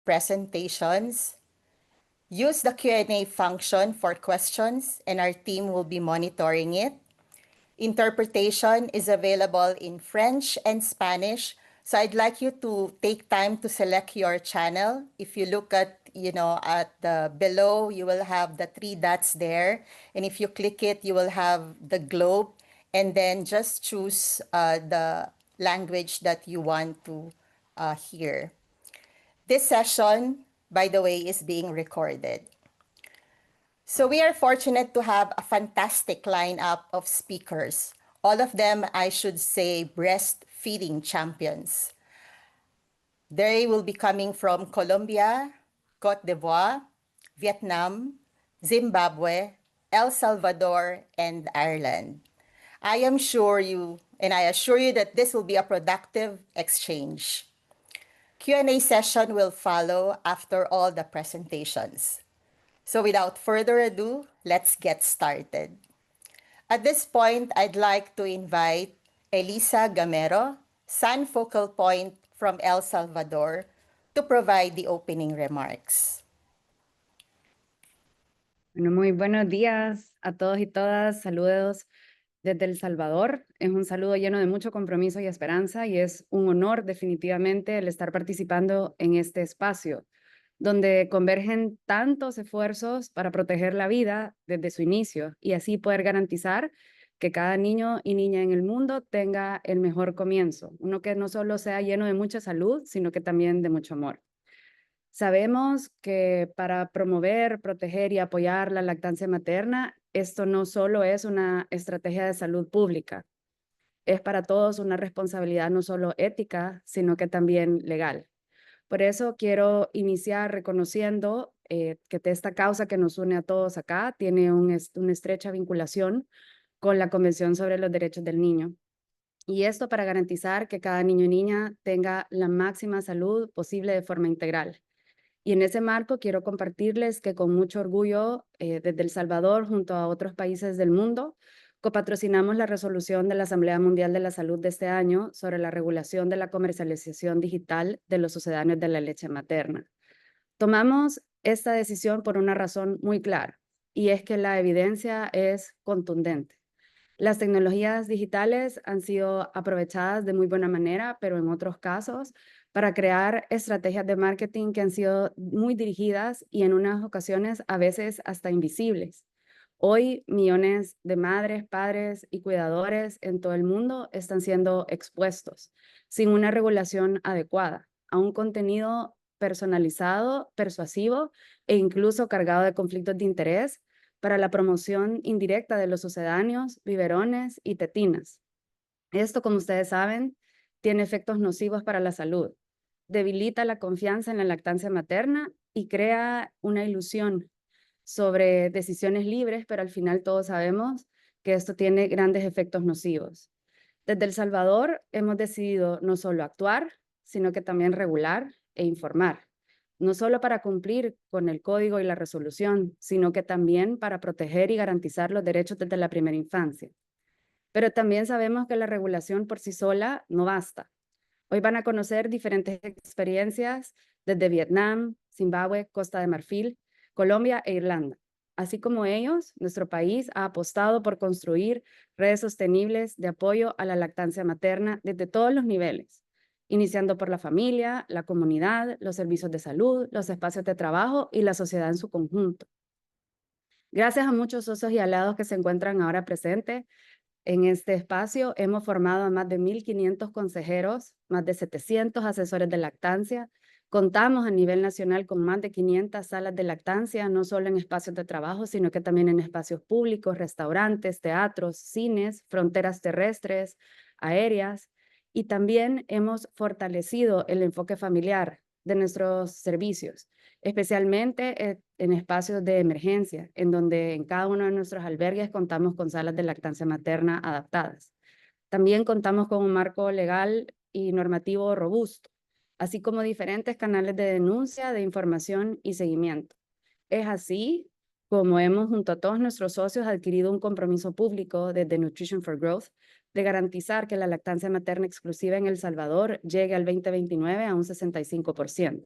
presentations. Use the Q&A function for questions, and our team will be monitoring it. Interpretation is available in French and Spanish, so I'd like you to take time to select your channel. If you look at, at the below, you will have the 3 dots there, and if you click it, you will have the globe, and then just choose the language that you want to hear. This session, by the way, is being recorded. So we are fortunate to have a fantastic lineup of speakers. All of them, I should say, breastfeeding champions. They will be coming from Colombia, Côte d'Ivoire, Vietnam, Zimbabwe, El Salvador, and Ireland. I assure you that this will be a productive exchange. Q&A session will follow after all the presentations. So without further ado, let's get started. At this point, I'd like to invite Elisa Gamero, SUN Focal Point from El Salvador, to provide the opening remarks. Bueno, muy buenos días a todos y todas. Saludos desde El Salvador. Es un saludo lleno de mucho compromiso y esperanza y es un honor definitivamente el estar participando en este espacio, donde convergen tantos esfuerzos para proteger la vida desde su inicio y así poder garantizar que cada niño y niña en el mundo tenga el mejor comienzo, uno que no solo sea lleno de mucha salud, sino que también de mucho amor. Sabemos que para promover, proteger y apoyar la lactancia materna, esto no solo es una estrategia de salud pública, es para todos una responsabilidad no solo ética, sino que también legal. Por eso quiero iniciar reconociendo que esta causa que nos une a todos acá tiene una estrecha vinculación con la Convención sobre los Derechos del Niño. Y esto para garantizar que cada niño y niña tenga la máxima salud posible de forma integral. Y en ese marco quiero compartirles que con mucho orgullo desde El Salvador junto a otros países del mundo copatrocinamos la resolución de la Asamblea Mundial de la Salud de este año sobre la regulación de la comercialización digital de los sucedáneos de la leche materna. Tomamos esta decisión por una razón muy clara, y es que la evidencia es contundente. Las tecnologías digitales han sido aprovechadas de muy buena manera, pero en otros casos para crear estrategias de marketing que han sido muy dirigidas y en unas ocasiones a veces hasta invisibles. Hoy, millones de madres, padres y cuidadores en todo el mundo están siendo expuestos sin una regulación adecuada a un contenido personalizado, persuasivo e incluso cargado de conflictos de interés para la promoción indirecta de los sucedáneos, biberones y tetinas. Esto, como ustedes saben, tiene efectos nocivos para la salud, debilita la confianza en la lactancia materna y crea una ilusión sobre decisiones libres, pero al final todos sabemos que esto tiene grandes efectos nocivos. Desde El Salvador hemos decidido no solo actuar, sino que también regular e informar, no solo para cumplir con el código y la resolución, sino que también para proteger y garantizar los derechos desde la primera infancia. Pero también sabemos que la regulación por sí sola no basta. Hoy van a conocer diferentes experiencias desde Vietnam, Zimbabue, Costa de Marfil, Colombia e Irlanda. Así como ellos, nuestro país ha apostado por construir redes sostenibles de apoyo a la lactancia materna desde todos los niveles, iniciando por la familia, la comunidad, los servicios de salud, los espacios de trabajo y la sociedad en su conjunto. Gracias a muchos socios y aliados que se encuentran ahora presentes en este espacio, hemos formado a más de 1,500 consejeros, más de 700 asesores de lactancia. Contamos a nivel nacional con más de 500 salas de lactancia, no solo en espacios de trabajo, sino que también en espacios públicos, restaurantes, teatros, cines, fronteras terrestres, aéreas. Y también hemos fortalecido el enfoque familiar de nuestros servicios, especialmente en espacios de emergencia, en donde en cada uno de nuestros albergues contamos con salas de lactancia materna adaptadas. También contamos con un marco legal y normativo robusto, así como diferentes canales de denuncia, de información y seguimiento. Es así como hemos, junto a todos nuestros socios, adquirido un compromiso público desde Nutrition for Growth de garantizar que la lactancia materna exclusiva en El Salvador llegue al 2029 a un 65%.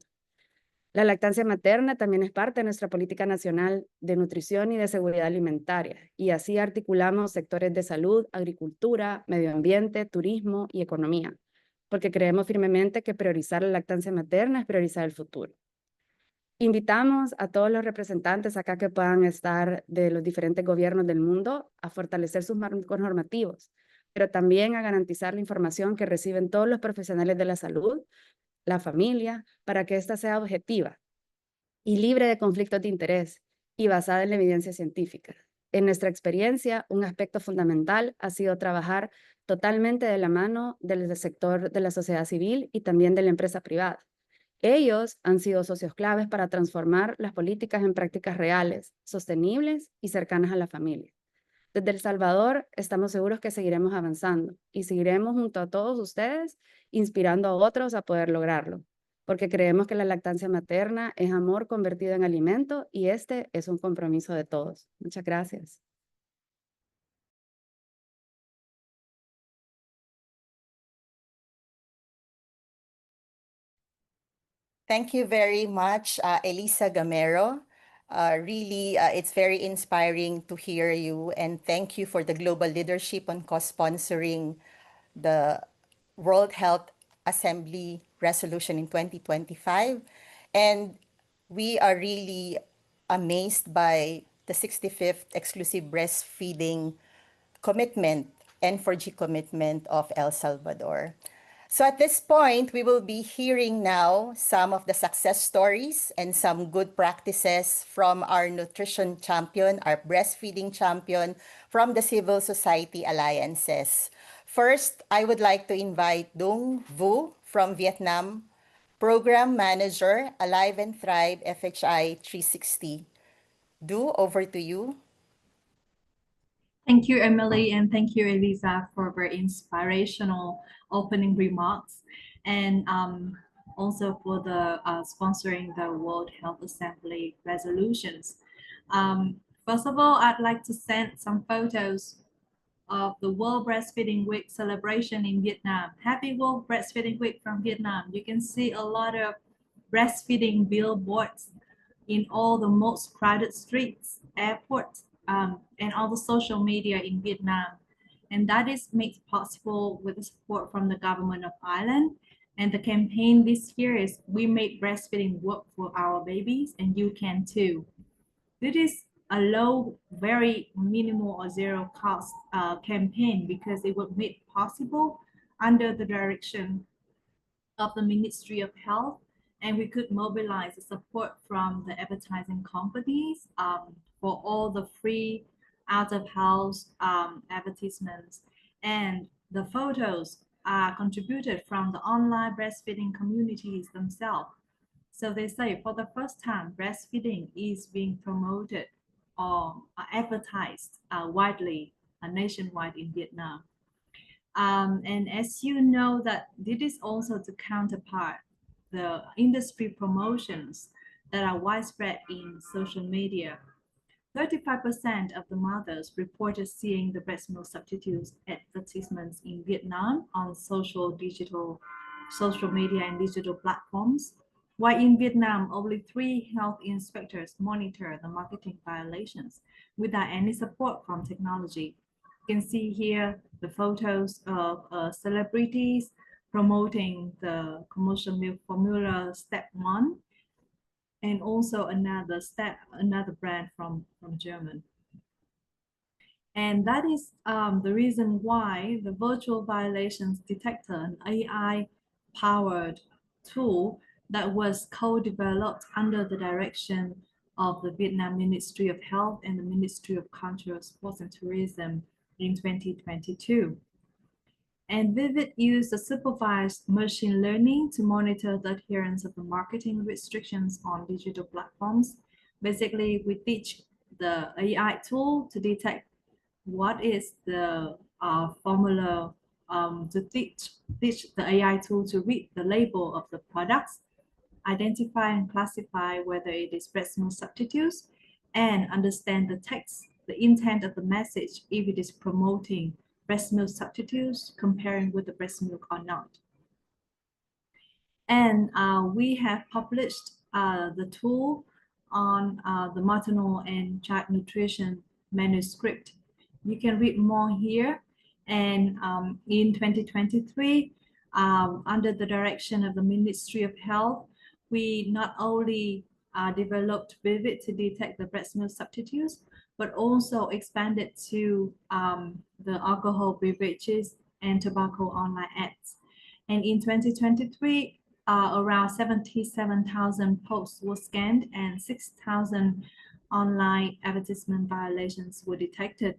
La lactancia materna también es parte de nuestra política nacional de nutrición y de seguridad alimentaria, y así articulamos sectores de salud, agricultura, medio ambiente, turismo y economía, porque creemos firmemente que priorizar la lactancia materna es priorizar el futuro. Invitamos a todos los representantes acá que puedan estar de los diferentes gobiernos del mundo a fortalecer sus marcos normativos, pero también a garantizar la información que reciben todos los profesionales de la salud, la familia, para que ésta sea objetiva y libre de conflictos de interés y basada en la evidencia científica. En nuestra experiencia, un aspecto fundamental ha sido trabajar totalmente de la mano del sector de la sociedad civil y también de la empresa privada. Ellos han sido socios claves para transformar las políticas en prácticas reales, sostenibles y cercanas a la familia. Desde El Salvador estamos seguros que seguiremos avanzando y seguiremos junto a todos ustedes inspirando a otros a poder lograrlo, porque creemos que la lactancia materna es amor convertido en alimento y este es un compromiso de todos. Muchas gracias. Thank you very much, Elisa Gamero. Really, it's very inspiring to hear you, and thank you for the global leadership on co-sponsoring the World Health Assembly resolution in 2025. And we are really amazed by the 65th exclusive breastfeeding commitment, N4G commitment of El Salvador. So at this point, we will be hearing now some of the success stories and some good practices from our nutrition champion, our breastfeeding champion from the civil society alliances. First, I would like to invite Duong Vu from Vietnam, Program Manager, Alive and Thrive FHI 360. Du, over to you. Thank you, Emily, and thank you, Elisa, for very inspirational opening remarks, and also for the sponsoring the World Health Assembly resolutions. First of all, I'd like to send some photos of the World Breastfeeding Week celebration in Vietnam. Happy World Breastfeeding Week from Vietnam. You can see a lot of breastfeeding billboards in all the most crowded streets, airports, and all the social media in Vietnam. And that is made possible with the support from the government of Ireland. And the campaign this year is We Make Breastfeeding Work for Our Babies, and you can too. This is a low, very minimal or zero cost campaign because it was made possible under the direction of the Ministry of Health, and we could mobilize the support from the advertising companies for all the free out-of-house advertisements. And the photos are contributed from the online breastfeeding communities themselves. So they say for the first time, breastfeeding is being promoted or advertised widely nationwide in Vietnam. And as you know, that this is also to counterpart the industry promotions that are widespread in social media. 35% of the mothers reported seeing the breast milk substitutes advertisements in Vietnam on social media and digital platforms, while in Vietnam, only 3 health inspectors monitor the marketing violations without any support from technology. You can see here the photos of celebrities promoting the commercial milk formula step 1, and also another brand from German. And that is the reason why the virtual violations detector, an AI powered tool that was co-developed under the direction of the Vietnam Ministry of Health and the Ministry of Culture, Sports and Tourism in 2022. And Vivid used a supervised machine learning to monitor the adherence of the marketing restrictions on digital platforms. Basically, we teach the AI tool to detect what is the formula, to teach the AI tool to read the label of the products, identify and classify whether it is breast milk substitutes, and understand the text, the intent of the message, if it is promoting breast milk substitutes, comparing with the breast milk or not. And we have published the tool on the maternal and child nutrition manuscript. You can read more here. And in 2023, under the direction of the Ministry of Health, we not only developed Vivid to detect the breast milk substitutes, but also expanded to the alcohol beverages and tobacco online ads. And in 2023, around 77,000 posts were scanned and 6,000 online advertisement violations were detected.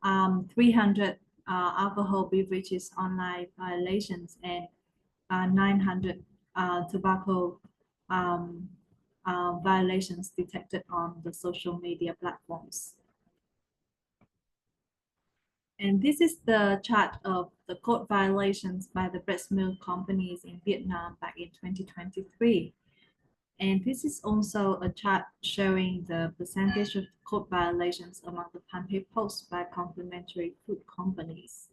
300 alcohol beverages online violations and 900 tobacco violations detected on the social media platforms. And this is the chart of the code violations by the breast milk companies in Vietnam back in 2023. And this is also a chart showing the percentage of code violations among the pan-page posts by complementary food companies.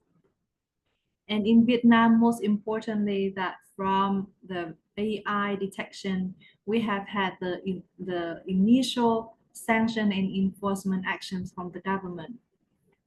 And in Vietnam, most importantly, that from the AI detection, we have had the initial sanction and enforcement actions from the government.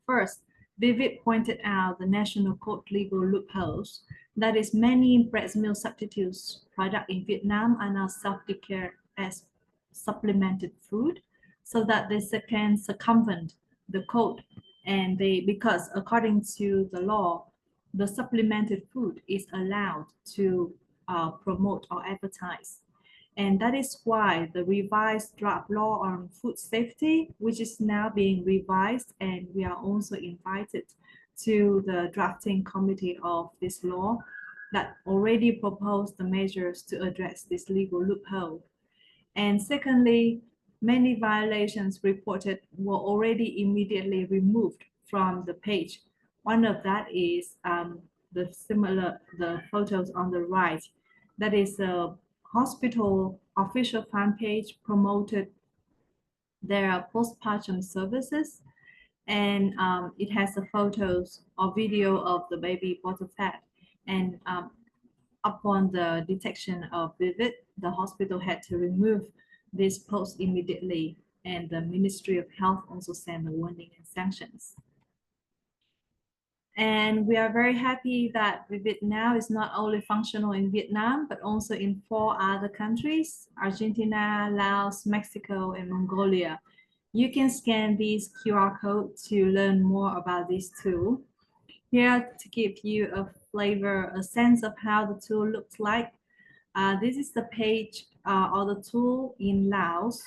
First, Vivid pointed out the national code legal loopholes. That is, many breast milk substitutes products in Vietnam are now self-declared as supplemented food, so that they can circumvent the code. And because according to the law, the supplemented food is allowed to promote or advertise. And that is why the revised draft law on food safety, which is now being revised, and we are also invited to the drafting committee of this law that already proposed the measures to address this legal loophole. And secondly, many violations reported were already immediately removed from the page. One of that is the photos on the right. That is a hospital official fan page promoted their postpartum services, and it has the photos or video of the baby bottle fed. And upon the detection of Vivid, the hospital had to remove this post immediately, and the Ministry of Health also sent a warning and sanctions. And we are very happy that Vivid now is not only functional in Vietnam, but also in 4 other countries: Argentina, Laos, Mexico, and Mongolia. You can scan these QR codes to learn more about this tool. Here to give you a flavor, a sense of how the tool looks like. This is the page or the tool in Laos.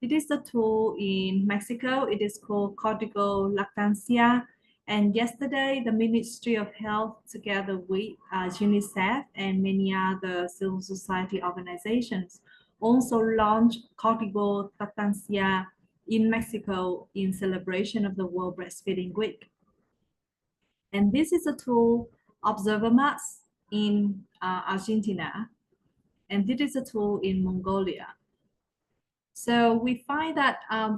It is the tool in Mexico. It is called Código Lactancia. And yesterday, the Ministry of Health, together with UNICEF and many other civil society organizations, also launched Código Lactancia in Mexico in celebration of the World Breastfeeding Week. And this is a tool, Observermax, in Argentina. And this is a tool in Mongolia. So we find that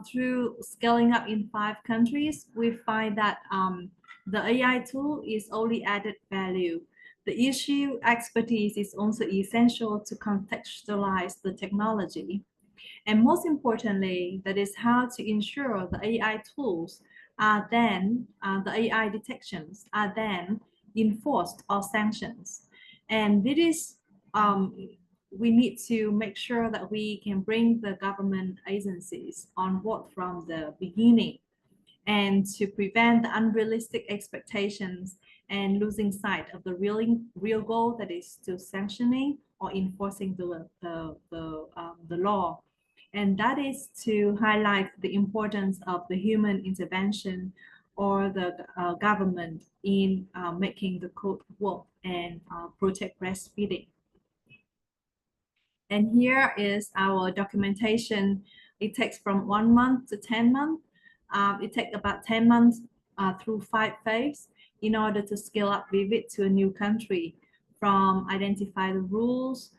through scaling up in 5 countries, we find that the AI tool is only added value. The issue expertise is also essential to contextualize the technology. And most importantly, that is how to ensure the AI tools are then, the AI detections are then enforced or sanctions. And it is, we need to make sure that we can bring the government agencies on board from the beginning, and to prevent the unrealistic expectations and losing sight of the real goal, that is to sanctioning or enforcing the law. And that is to highlight the importance of the human intervention or the government in making the code work and protect breastfeeding. And here is our documentation. It takes from 1 month to 10 months. It takes about 10 months through 5 phases in order to scale up Vivid to a new country, from identify the rules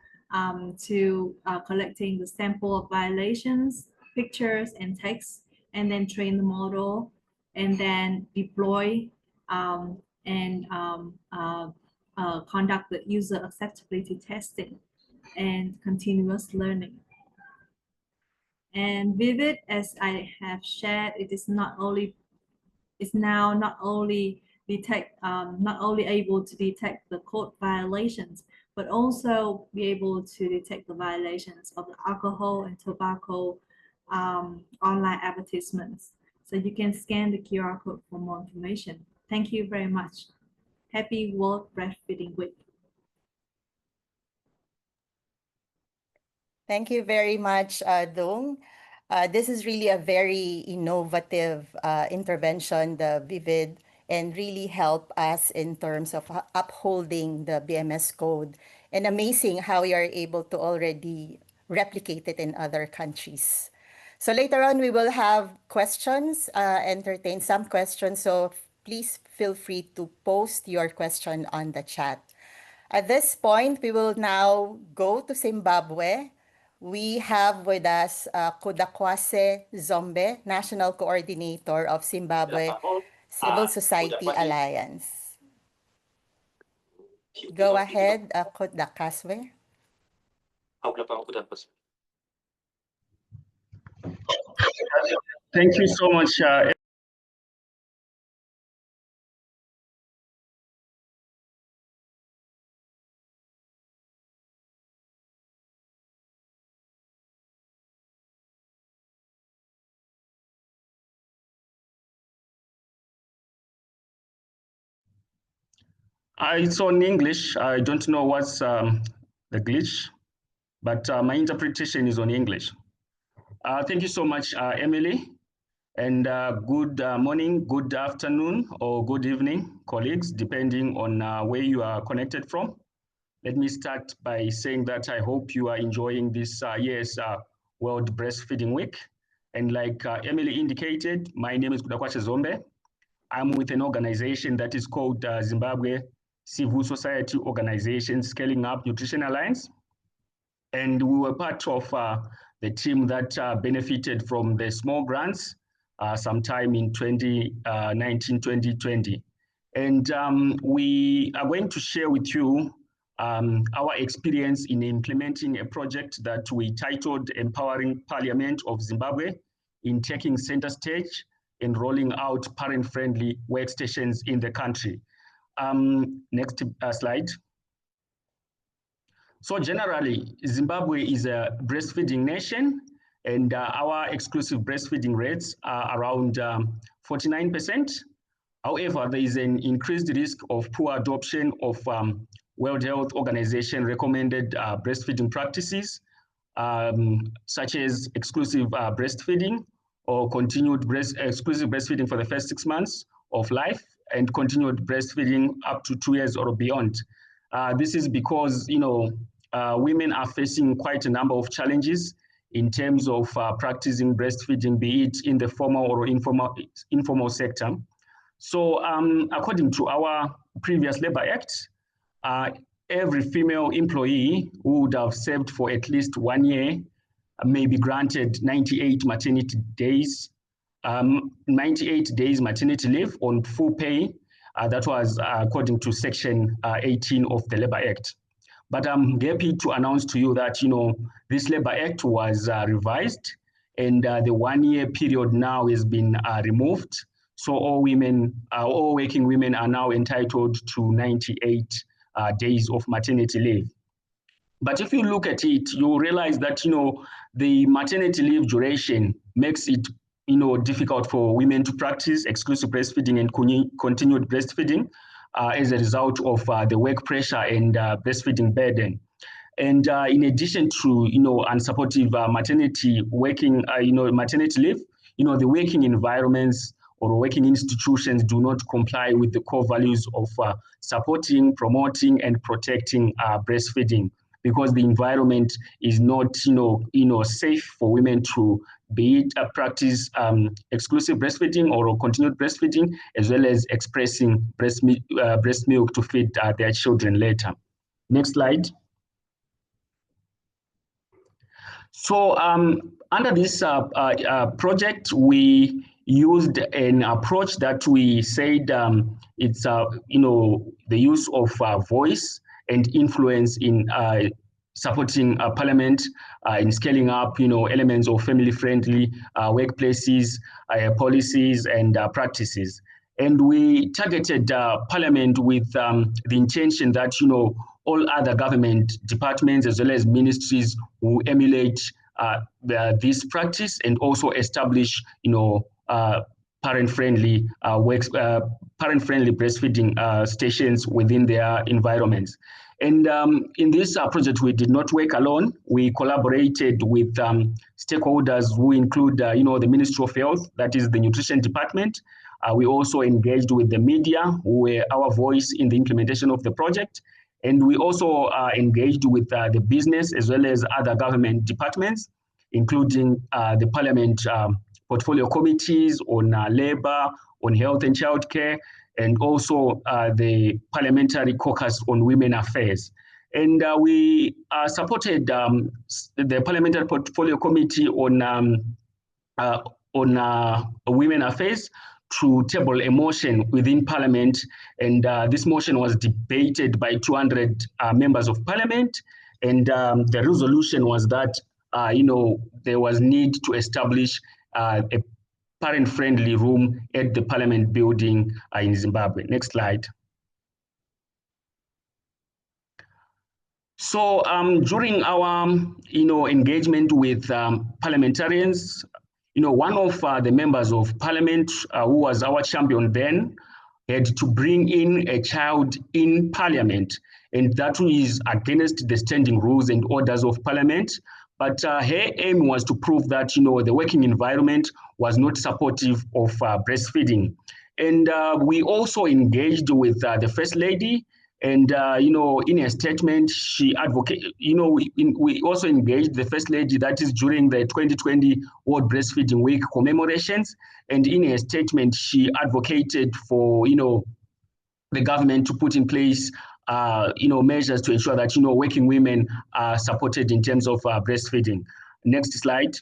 to collecting the sample of violations, pictures and text, and then train the model, and then deploy and conduct the user acceptability testing. and continuous learning. And with it, as I have shared, it is not only not only able to detect the code violations, but also be able to detect the violations of the alcohol and tobacco online advertisements. So you can scan the QR code for more information. Thank you very much. Happy World Breastfeeding Week. Thank you very much, Duong. This is really a very innovative intervention, the Vivid, and really help us in terms of upholding the BMS code. And amazing how we are able to already replicate it in other countries. So later on, we will have questions, entertain some questions. So please feel free to post your question on the chat. At this point, we will now go to Zimbabwe. We have with us Kudakwashe Zombe, National Coordinator of Zimbabwe Civil Society Alliance. Go ahead, Kudakwashe. Thank you so much. It's on English. I don't know what's the glitch, but my interpretation is on English. Thank you so much, Emily. And good morning, good afternoon, or good evening, colleagues, depending on where you are connected from. Let me start by saying that I hope you are enjoying this year's World Breastfeeding Week. And like Emily indicated, my name is Kudakwashe Zombe. I'm with an organization that is called Zimbabwe Civil Society Organization Scaling Up Nutrition Alliance. And we were part of the team that benefited from the small grants sometime in 2019, 2020. And we are going to share with you our experience in implementing a project that we titled Empowering Parliament of Zimbabwe in taking center stage and rolling out parent-friendly workstations in the country. Next slide. So generally, Zimbabwe is a breastfeeding nation, and our exclusive breastfeeding rates are around 49%. However, there is an increased risk of poor adoption of World Health Organization recommended breastfeeding practices, such as exclusive breastfeeding or continued exclusive breastfeeding for the first 6 months of life and continued breastfeeding up to 2 years or beyond. This is because, women are facing quite a number of challenges in terms of practicing breastfeeding, be it in the formal or informal sector. So according to our previous Labor Act, every female employee who would have served for at least 1 year may be granted 98 maternity days, 98 days maternity leave on full pay. That was according to Section 18 of the Labor Act. But I'm happy to announce to you that, this Labor Act was revised, and the 1 year period now has been removed. So all working women are now entitled to 98 days of maternity leave. But if you look at it, you realize that, the maternity leave duration makes it, difficult for women to practice exclusive breastfeeding and continued breastfeeding as a result of the work pressure and breastfeeding burden. And in addition to, unsupportive maternity leave, the working environments or working institutions do not comply with the core values of supporting, promoting, and protecting breastfeeding, because the environment is not, safe for women to be it practice exclusive breastfeeding or continued breastfeeding, as well as expressing breast milk to feed their children later. Next slide. So under this project, we used an approach that we said it's the use of voice and influence in supporting Parliament in scaling up, elements of family-friendly workplaces, policies, and practices. And we targeted Parliament with the intention that, all other government departments as well as ministries will emulate this practice and also establish, parent-friendly parent-friendly breastfeeding stations within their environments. And in this project, we did not work alone. We collaborated with stakeholders who include, the Ministry of Health, that is the Nutrition Department. We also engaged with the media, who were our voice in the implementation of the project. And we also engaged with the business as well as other government departments, including the Parliament portfolio committees on labor, on health and childcare, and also the Parliamentary Caucus on Women Affairs. And we supported the Parliamentary Portfolio Committee on Women Affairs to table a motion within Parliament. And this motion was debated by 200 members of Parliament. And the resolution was that, there was need to establish a parent-friendly room at the Parliament building in Zimbabwe. Next slide. So during our, engagement with parliamentarians, one of the members of Parliament who was our champion then had to bring in a child in Parliament, and that is against the standing rules and orders of Parliament. But her aim was to prove that, the working environment was not supportive of breastfeeding. And we also engaged with the First Lady. And, in a statement, she advocated, we also engaged the First Lady, that is during the 2020 World Breastfeeding Week commemorations. And in a statement, she advocated for, the government to put in place measures to ensure that, working women are supported in terms of breastfeeding. Next slide.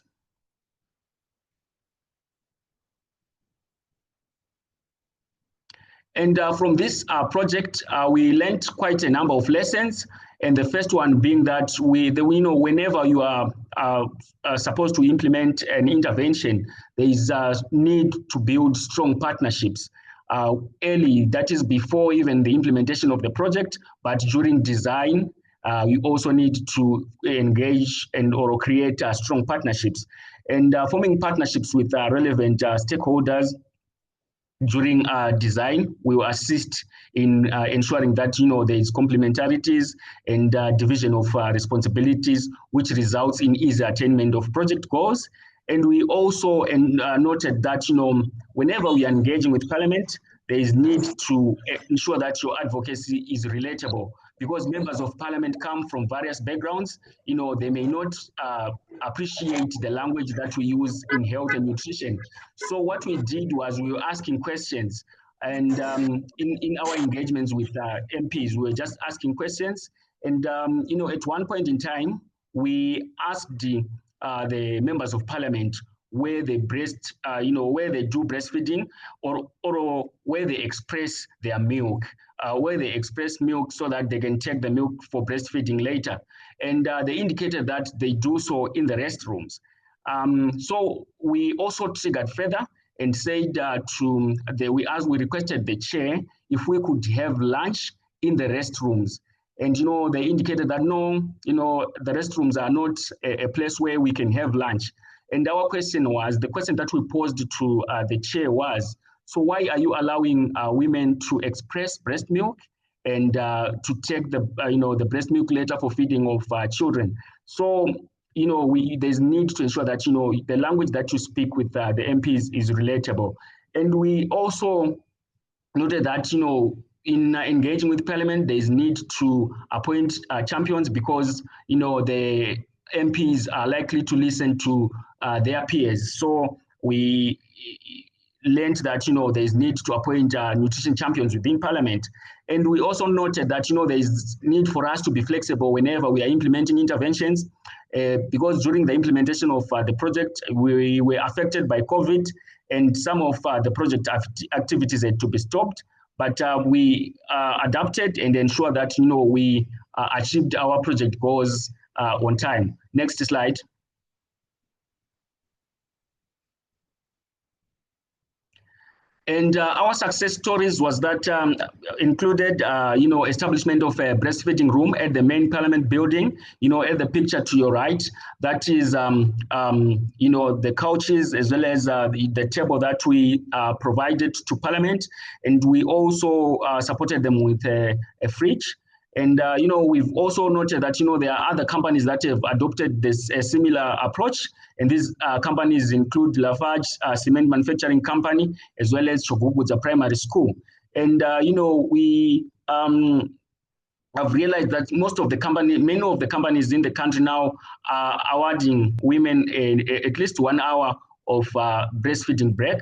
And from this project, we learned quite a number of lessons. And the first one being that whenever you are supposed to implement an intervention, there is a need to build strong partnerships. Early, that is before even the implementation of the project, but during design, you also need to engage or create strong partnerships. And forming partnerships with relevant stakeholders during design will assist in ensuring that there is complementarities and division of responsibilities, which results in easy attainment of project goals. And we also noted that whenever we are engaging with Parliament, there is need to ensure that your advocacy is relatable, because members of Parliament come from various backgrounds. They may not appreciate the language that we use in health and nutrition. So what we did was we were asking questions, and in our engagements with MPs, we were just asking questions. And at one point in time, we asked the members of Parliament where they where they do breastfeeding, or where they express their milk, where they express milk so that they can take the milk for breastfeeding later. And they indicated that they do so in the restrooms. So we also triggered further and said we requested the chair if we could have lunch in the restrooms. And they indicated that no, the restrooms are not a place where we can have lunch. And our question that we posed to the chair was, so why are you allowing women to express breast milk and to take the breast milk later for feeding of children? So, there's need to ensure that, the language that you speak with the MPs is relatable. And we also noted that, in engaging with Parliament, there's need to appoint champions, because, the MPs are likely to listen to their peers. So we learned that, there's need to appoint nutrition champions within Parliament. And we also noted that, there's need for us to be flexible whenever we are implementing interventions, because during the implementation of the project, we were affected by COVID, and some of the project activities had to be stopped. But we adapted and ensured that, we achieved our project goals on time. Next slide. And our success stories was that included, establishment of a breastfeeding room at the main parliament building, at the picture to your right. That is, the couches as well as the table that we provided to parliament. And we also supported them with a fridge. And, we've also noted that, there are other companies that have adopted this similar approach. And these companies include Lafarge Cement Manufacturing Company, as well as Chogugudza Primary School. And, we have realized that many of the companies in the country now are awarding women at least 1 hour of breastfeeding break.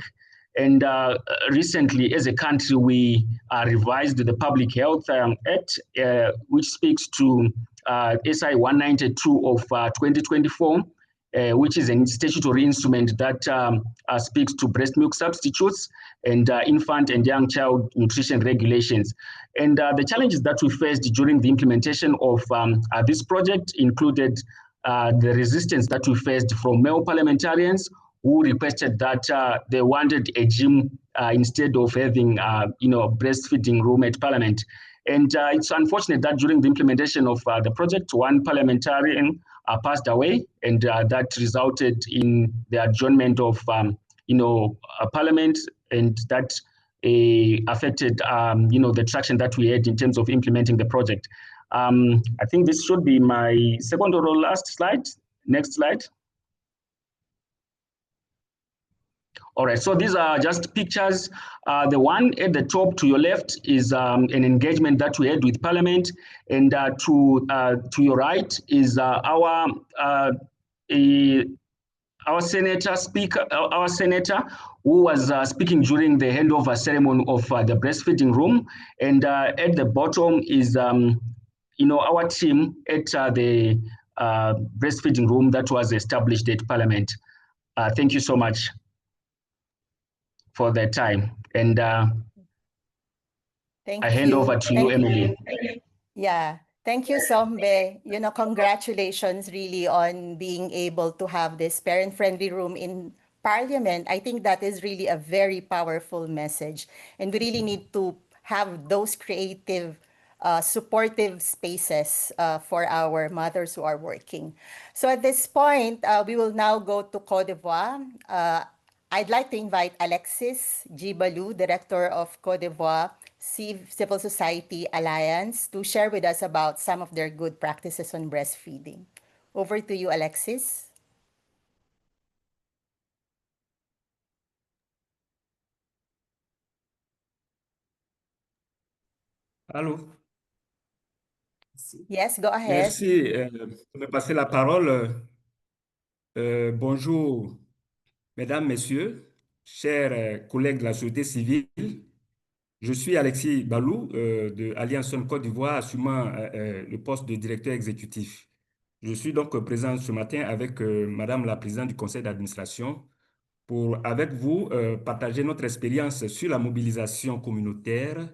And recently, as a country, we revised the Public Health Act, which speaks to SI 192 of 2024, which is a statutory instrument that speaks to breast milk substitutes and infant and young child nutrition regulations. And the challenges that we faced during the implementation of this project included the resistance that we faced from male parliamentarians who requested that they wanted a gym instead of having, breastfeeding room at Parliament. And it's unfortunate that during the implementation of the project, one parliamentarian passed away, and that resulted in the adjournment of, Parliament, and that affected, the traction that we had in terms of implementing the project. I think this should be my second or last slide. Next slide. All right, so these are just pictures. The one at the top to your left is an engagement that we had with Parliament, and to your right is our senator who was speaking during the handover ceremony of the breastfeeding room, and at the bottom is our team at the breastfeeding room that was established at Parliament. Thank you so much for the time, and Thank I hand you. over to you, Emily. Yeah, thank you, Zombe. Congratulations really on being able to have this parent-friendly room in Parliament. I think that is really a very powerful message, and we really need to have those creative, supportive spaces for our mothers who are working. So at this point, we will now go to Côte d'Ivoire. I'd like to invite Alexis Gballou, Director of Côte d'Ivoire Civil Society Alliance, to share with us about some of their good practices on breastfeeding. Over to you, Alexis. Allô? Yes, go ahead. Merci de me passer la parole. Bonjour, mesdames, messieurs, chers collègues de la société civile. Je suis Alexis Gballou de Alliance SUN Côte d'Ivoire, assumant le poste de directeur exécutif. Je suis donc présent ce matin avec Madame la Présidente du Conseil d'administration pour, avec vous, partager notre expérience sur la mobilisation communautaire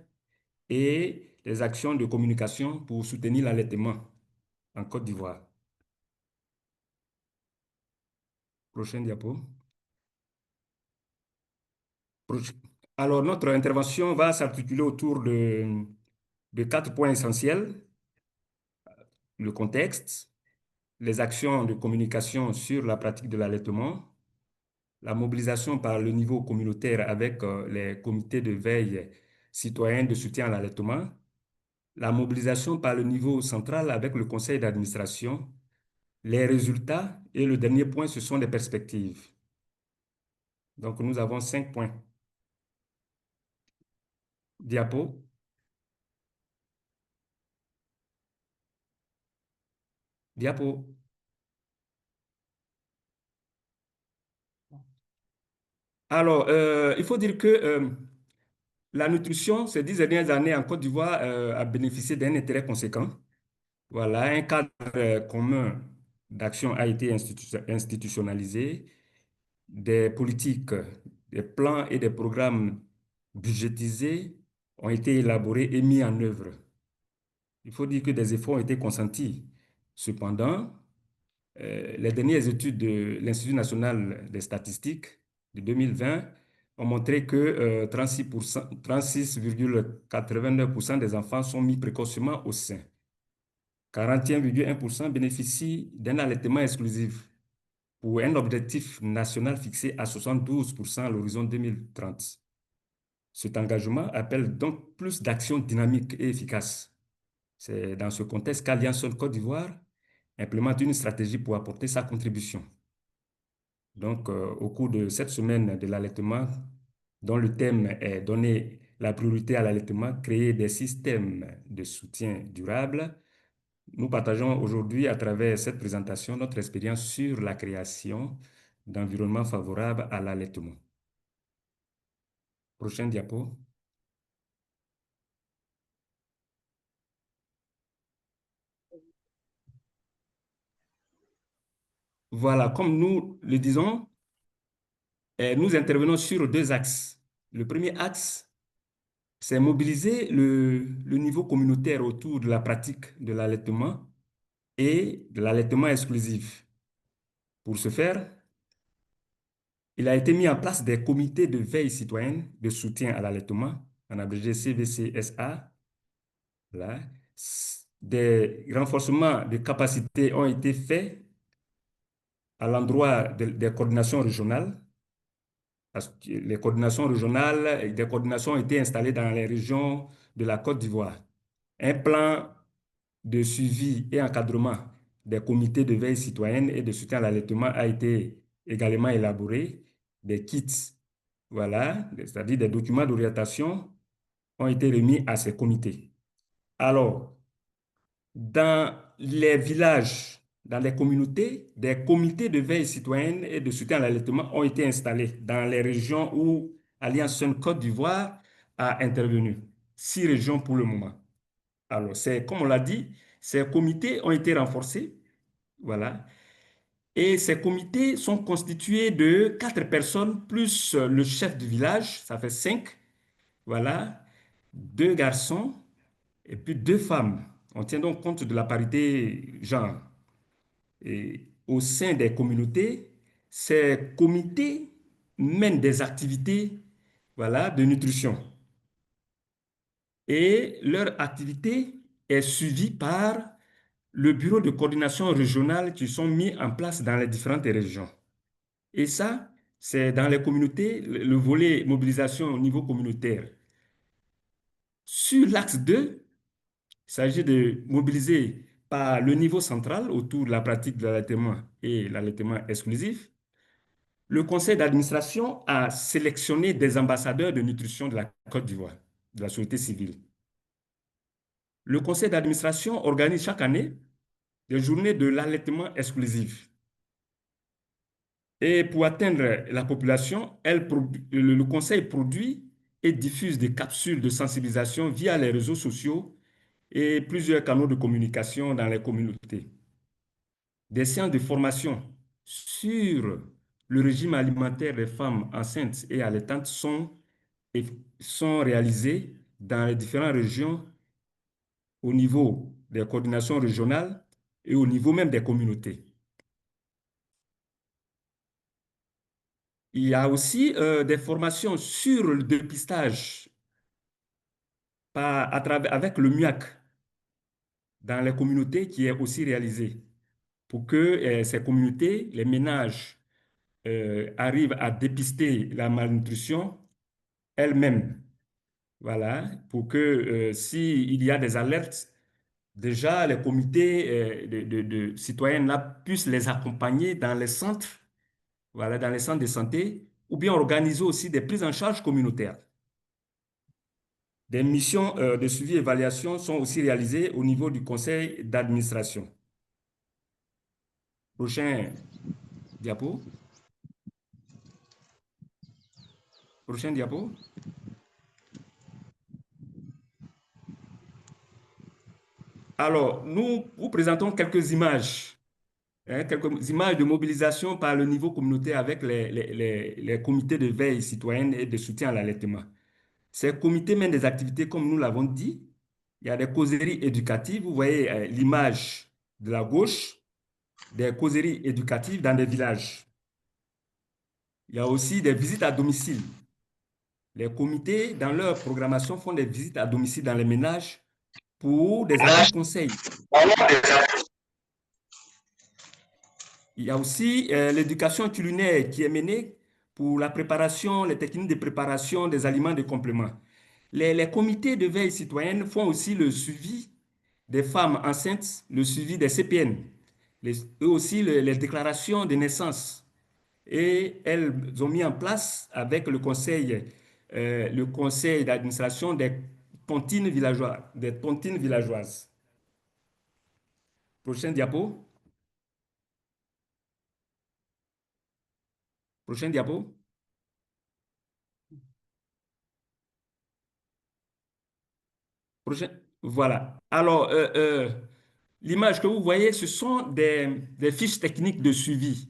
et les actions de communication pour soutenir l'allaitement en Côte d'Ivoire. Prochaine diapo. Alors, notre intervention va s'articuler autour de 4 points essentiels. Le contexte, les actions de communication sur la pratique de l'allaitement, la mobilisation par le niveau communautaire avec les comités de veille citoyens de soutien à l'allaitement, la mobilisation par le niveau central avec le conseil d'administration, les résultats et le dernier point, ce sont les perspectives. Donc, nous avons 5 points. Diapo. Diapo. Alors, il faut dire que la nutrition, ces 10 dernières années en Côte d'Ivoire, a bénéficié d'un intérêt conséquent. Voilà, un cadre commun d'action a été institutionnalisé. Des politiques, des plans et des programmes budgétisés ont été élaborés et mis en œuvre. Il faut dire que des efforts ont été consentis Cependant, les dernières études de l'Institut national des statistiques de 2020 ont montré que 36,89% des enfants sont mis précocement au sein. 41,1% bénéficient d'un allaitement exclusif pour un objectif national fixé à 72% à l'horizon 2030. Cet engagement appelle donc plus d'actions dynamiques et efficaces. C'est dans ce contexte qu'Alliance Côte d'Ivoire implémente une stratégie pour apporter sa contribution. Donc, au cours de cette semaine de l'allaitement, dont le thème est donner la priorité à l'allaitement, créer des systèmes de soutien durable, nous partageons aujourd'hui à travers cette présentation notre expérience sur la création d'environnements favorables à l'allaitement. Prochaine diapo. Voilà, comme nous le disons, nous intervenons sur deux axes. Le premier axe, c'est mobiliser le niveau communautaire autour de la pratique de l'allaitement et de l'allaitement exclusif. Pour ce faire, il a été mis en place des comités de veille citoyenne de soutien à l'allaitement, en abrégé CVCSA. Là. Des renforcements de capacités ont été faits à l'endroit des coordinations régionales. Les coordinations régionales, des coordinations ont été installées dans les régions de la Côte d'Ivoire. Un plan de suivi et encadrement des comités de veille citoyenne et de soutien à l'allaitement a été également élaboré. Des kits, voilà, c'est-à-dire des documents d'orientation ont été remis à ces comités. Alors, dans les villages, dans les communautés, des comités de veille citoyenne et de soutien à l'allaitement ont été installés dans les régions où Alliance SUN Côte d'Ivoire a intervenu. 6 régions pour le moment. Alors, comme on l'a dit, ces comités ont été renforcés. Voilà. Et ces comités sont constitués de 4 personnes plus le chef du village, ça fait 5. Voilà. 2 garçons et puis 2 femmes. On tient donc compte de la parité genre. Et au sein des communautés, ces comités mènent des activités, voilà, de nutrition. Et leur activité est suivie par le bureau de coordination régionale qui sont mis en place dans les différentes régions. Et ça, c'est dans les communautés, le volet mobilisation au niveau communautaire. Sur l'axe 2, il s'agit de mobiliser par le niveau central autour de la pratique de l'allaitement et l'allaitement exclusif. Le conseil d'administration a sélectionné des ambassadeurs de nutrition de la Côte d'Ivoire, de la société civile. Le conseil d'administration organise chaque année des journées de l'allaitement exclusif. Et pour atteindre la population, le conseil produit et diffuse des capsules de sensibilisation via les réseaux sociaux et plusieurs canaux de communication dans les communautés. Des séances de formation sur le régime alimentaire des femmes enceintes et allaitantes sont réalisées dans les différentes régions au niveau des coordinations régionales et au niveau même des communautés. Il y a aussi des formations sur le dépistage avec le MUAC dans les communautés qui est aussi réalisé pour que ces communautés, les ménages, arrivent à dépister la malnutrition elles-mêmes. Voilà, pour que s'il y a des alertes, déjà les comités de citoyens là puissent les accompagner dans les centres, voilà, dans les centres de santé, ou bien organiser aussi des prises en charge communautaires. Des missions de suivi et évaluation sont aussi réalisées au niveau du conseil d'administration. Prochain diapo. Prochain diapo. Alors, nous vous présentons quelques images. Quelques images de mobilisation par le niveau communautaire avec les comités de veille citoyenne et de soutien à l'allaitement. Ces comités mènent des activités comme nous l'avons dit. Il y a des causeries éducatives. Vous voyez l'image de la gauche, des causeries éducatives dans des villages. Il y a aussi des visites à domicile. Les comités, dans leur programmation, font des visites à domicile dans les ménages pour des appui-conseils. Il y a aussi l'éducation culinaire qui est menée pour la préparation, les techniques de préparation des aliments de complément. Les comités de veille citoyenne font aussi le suivi des femmes enceintes, le suivi des CPN, eux aussi les déclarations de naissance. Et elles ont mis en place avec le conseil d'administration des tontines villageoises. Prochain diapo. Prochain diapo. Prochain. Voilà. Alors, l'image que vous voyez, ce sont des fiches techniques de suivi.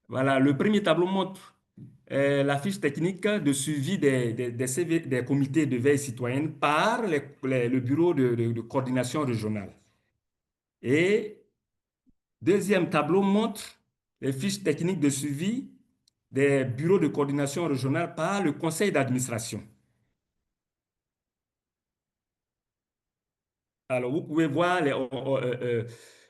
Voilà, le premier tableau montre la fiche technique de suivi des comités de veille citoyenne par le bureau de coordination régionale. Et deuxième tableau montre les fiches techniques de suivi des bureaux de coordination régionale par le conseil d'administration. Alors, vous pouvez voir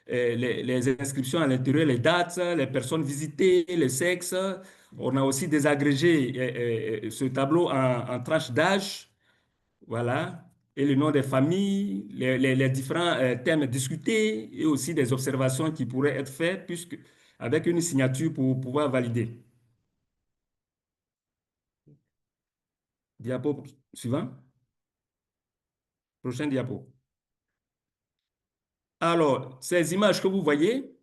les inscriptions à l'intérieur, les dates, les personnes visitées, les sexes. On a aussi désagrégé ce tableau en tranches d'âge. Voilà. Et le nom des familles, les différents thèmes discutés et aussi des observations qui pourraient être faites avec une signature pour pouvoir valider. Diapo suivant. Prochain diapo. Alors, ces images que vous voyez,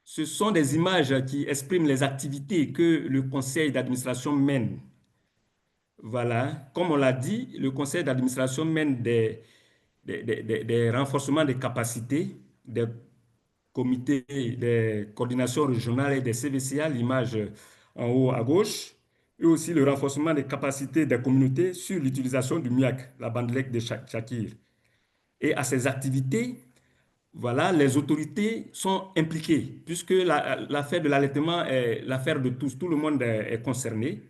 ce sont des images qui expriment les activités que le conseil d'administration mène. Voilà, comme on l'a dit, le conseil d'administration mène des renforcements des capacités des comités, des coordinations régionales et des CVCA, l'image en haut à gauche, et aussi le renforcement des capacités des communautés sur l'utilisation du MIAC, la bandelette de Chakir. Et à ces activités, voilà, les autorités sont impliquées, puisque l'affaire de l'allaitement est l'affaire de tous, tout le monde est concerné.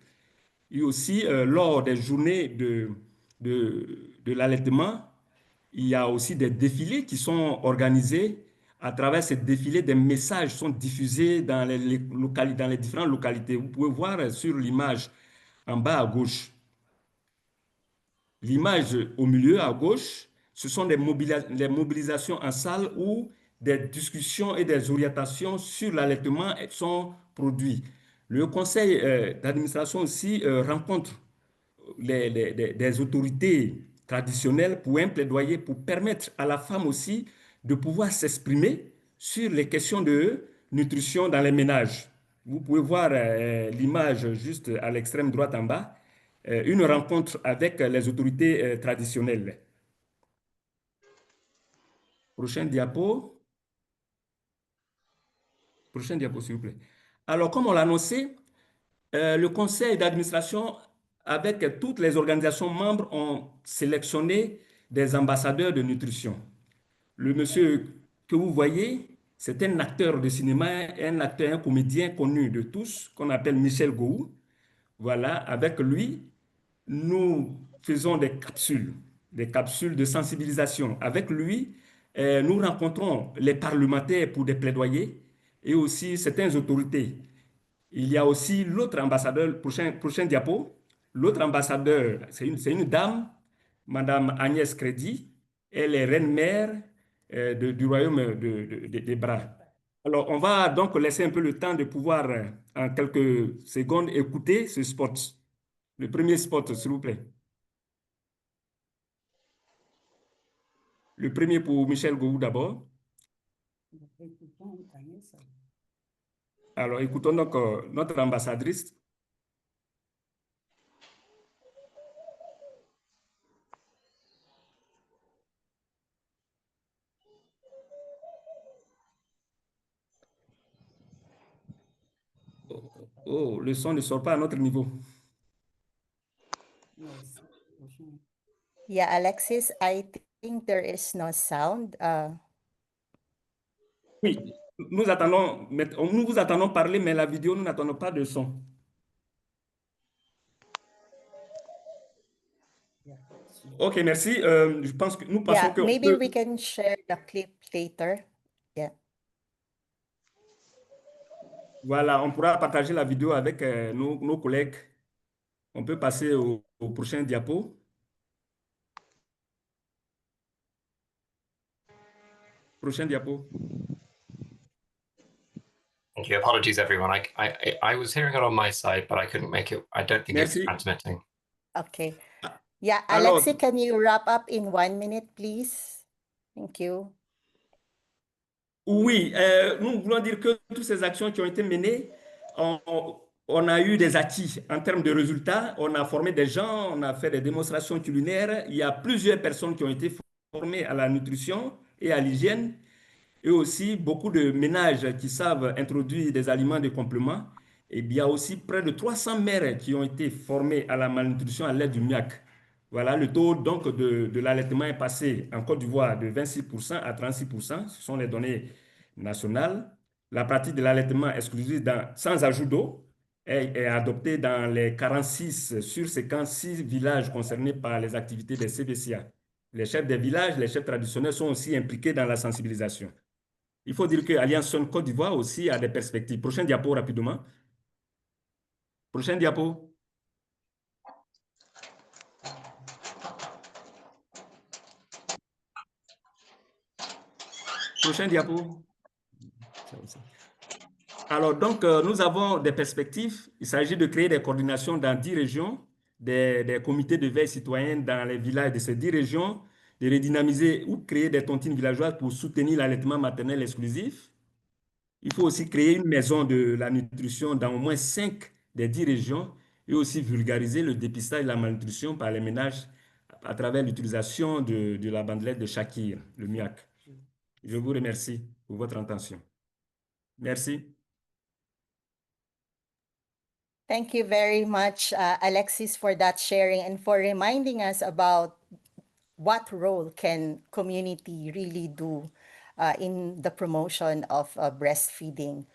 Et aussi, lors des journées de l'allaitement, il y a aussi des défilés qui sont organisés. À travers ces défilés, des messages sont diffusés dans dans les différentes localités. Vous pouvez voir sur l'image en bas à gauche. L'image au milieu à gauche, ce sont les mobilisations en salle où des discussions et des orientations sur l'allaitement sont produites. Le conseil d'administration aussi rencontre des autorités traditionnelles pour un plaidoyer pour permettre à la femme aussi de pouvoir s'exprimer sur les questions de nutrition dans les ménages. Vous pouvez voir l'image juste à l'extrême droite en bas, une rencontre avec les autorités traditionnelles. Prochain diapo. Prochain diapo, s'il vous plaît. Alors, comme on l'a annoncé, le conseil d'administration, avec toutes les organisations membres, ont sélectionné des ambassadeurs de nutrition. Le monsieur que vous voyez, c'est un acteur de cinéma, un comédien connu de tous, qu'on appelle Michel Gou. Voilà, avec lui, nous faisons des capsules de sensibilisation. Avec lui, nous rencontrons les parlementaires pour des plaidoyers et aussi certaines autorités. Il y a aussi l'autre ambassadeur, prochain diapo. L'autre ambassadeur, c'est une dame, Madame Agnès Crédit. Elle est reine-mère du royaume des Bras. Alors, on va donc laisser un peu le temps de pouvoir, en quelques secondes, écouter ce spot. Le premier spot, s'il vous plaît. Le premier pour Michel Gou d'abord. Alors, écoutons donc notre ambassadrice. Oh, le son ne sort pas à notre niveau. Yeah, Alexis, I think there is no sound. Oui, nous vous attendons parler, mais la vidéo, nous n'attendons pas de son. Ok, merci. Je pense que nous pensons Yeah, que maybe we can share the clip later. Yeah. voilà, on pourra partager la vidéo avec nos collègues. On peut passer au prochain diapo. Prochain diapo. Thank you. Apologies, everyone. I was hearing it on my side, but I couldn't make it. I don't think it's Merci. transmitting. Okay. Yeah, Alors, Alexis, can you wrap up in 1 minute, please? Thank you. oui, nous voulons dire que toutes ces actions qui ont été menées, on a eu des acquis en termes de résultats. On a formé des gens, on a fait des démonstrations culinaires. Il y a plusieurs personnes qui ont été formées à la nutrition et à l'hygiène, et aussi beaucoup de ménages qui savent introduire des aliments de complément. Et il y a aussi près de 300 mères qui ont été formées à la malnutrition à l'aide du MIAC. Voilà, le taux donc de l'allaitement est passé en Côte d'Ivoire de 26% à 36%. Ce sont les données nationales. La pratique de l'allaitement exclusif sans ajout d'eau est adoptée dans les 46 sur 56 villages concernés par les activités des CVCA. Les chefs des villages, les chefs traditionnels sont aussi impliqués dans la sensibilisation. Il faut dire que Alliance SUN Côte d'Ivoire aussi a des perspectives. Prochain diapo rapidement. Prochain diapo. Prochain diapo. Alors, donc, nous avons des perspectives. Il s'agit de créer des coordinations dans 10 régions, des comités de veille citoyenne dans les villages de ces 10 régions, de redynamiser ou créer des tontines villageoises pour soutenir l'allaitement maternel exclusif. Il faut aussi créer une maison de la nutrition dans au moins 5 des 10 régions et aussi vulgariser le dépistage de la malnutrition par les ménages à travers l'utilisation de la bandelette de Shakir, le MIAC. Je vous remercie pour votre attention. Merci. Thank you very much, Alexis, for that sharing and for reminding us about what role can community really do in the promotion of breastfeeding.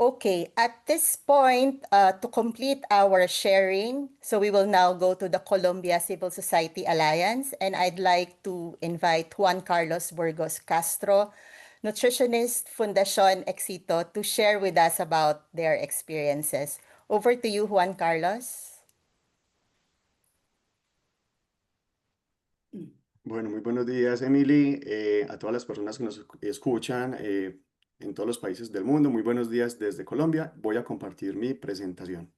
Okay, at this point, to complete our sharing, so we will now go to the Colombia Civil Society Alliance, and I'd like to invite Juan Carlos Burgos Castro, nutritionist, Fundación Éxito, to share with us about their experiences. Over to you, Juan Carlos. Bueno, muy buenos días, Emily, a todas las personas que nos escuchan en todos los países del mundo. Muy buenos días desde Colombia. Voy a compartir mi presentación.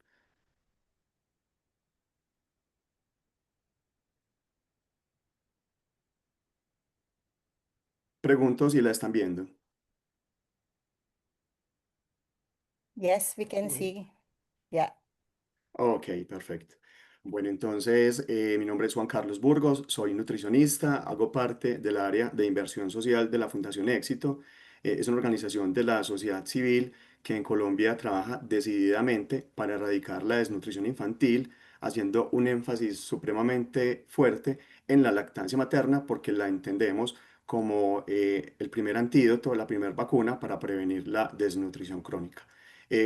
Pregunto si la están viendo. Yes, we can see. Yeah. Ok, perfecto. Bueno, entonces mi nombre es Juan Carlos Burgos, soy nutricionista, hago parte del área de inversión social de la Fundación Éxito. Es una organización de la sociedad civil que en Colombia trabaja decididamente para erradicar la desnutrición infantil, haciendo un énfasis supremamente fuerte en la lactancia materna porque la entendemos como el primer antídoto, la primera vacuna para prevenir la desnutrición crónica.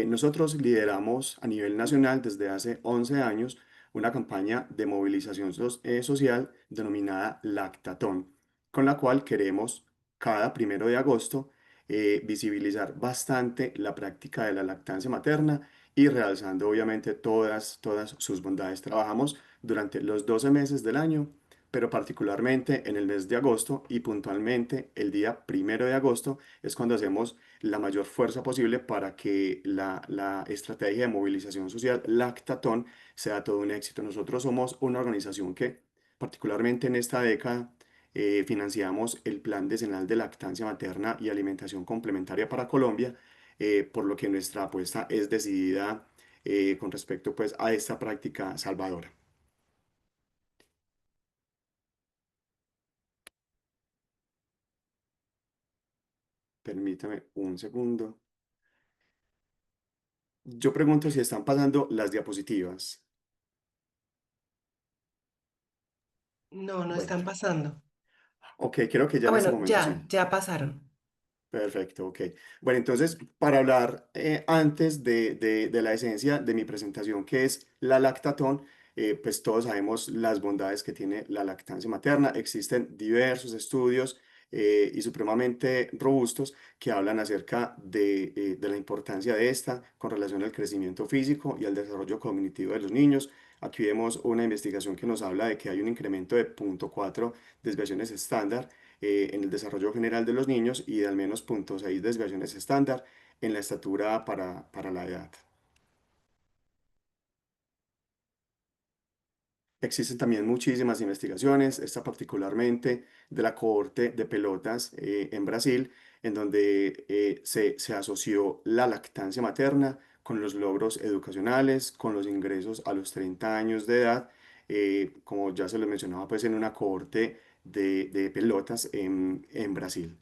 Nosotros lideramos a nivel nacional desde hace 11 años una campaña de movilización social denominada Lactatón, con la cual queremos cada 1 de agosto visibilizar bastante la práctica de la lactancia materna y realzando obviamente todas sus bondades. Trabajamos durante los 12 meses del año, pero particularmente en el mes de agosto y puntualmente el día 1 de agosto es cuando hacemos la mayor fuerza posible para que la estrategia de movilización social Lactatón sea todo un éxito. Nosotros somos una organización que particularmente en esta década financiamos el Plan Decenal de Lactancia Materna y Alimentación Complementaria para Colombia, por lo que nuestra apuesta es decidida con respecto pues, a esta práctica salvadora. Permítame un segundo. Yo pregunto si están pasando las diapositivas. No, no Bueno, están pasando. ok, creo que ya Ah, en este bueno, momento ya, sí. ya pasaron. Perfecto, ok. Bueno, entonces, para hablar antes de la esencia de mi presentación, que es la lactatón, pues todos sabemos las bondades que tiene la lactancia materna. Existen diversos estudios y supremamente robustos que hablan acerca de la importancia de esta con relación al crecimiento físico y al desarrollo cognitivo de los niños. Aquí vemos una investigación que nos habla de que hay un incremento de 0,4 desviaciones estándar en el desarrollo general de los niños y de al menos 0,6 desviaciones estándar en la estatura para la edad. Existen también muchísimas investigaciones, esta particularmente de la cohorte de pelotas en Brasil, en donde se asoció la lactancia materna con los logros educacionales, con los ingresos a los 30 años de edad, como ya se lo mencionaba, pues en una cohorte de pelotas en Brasil.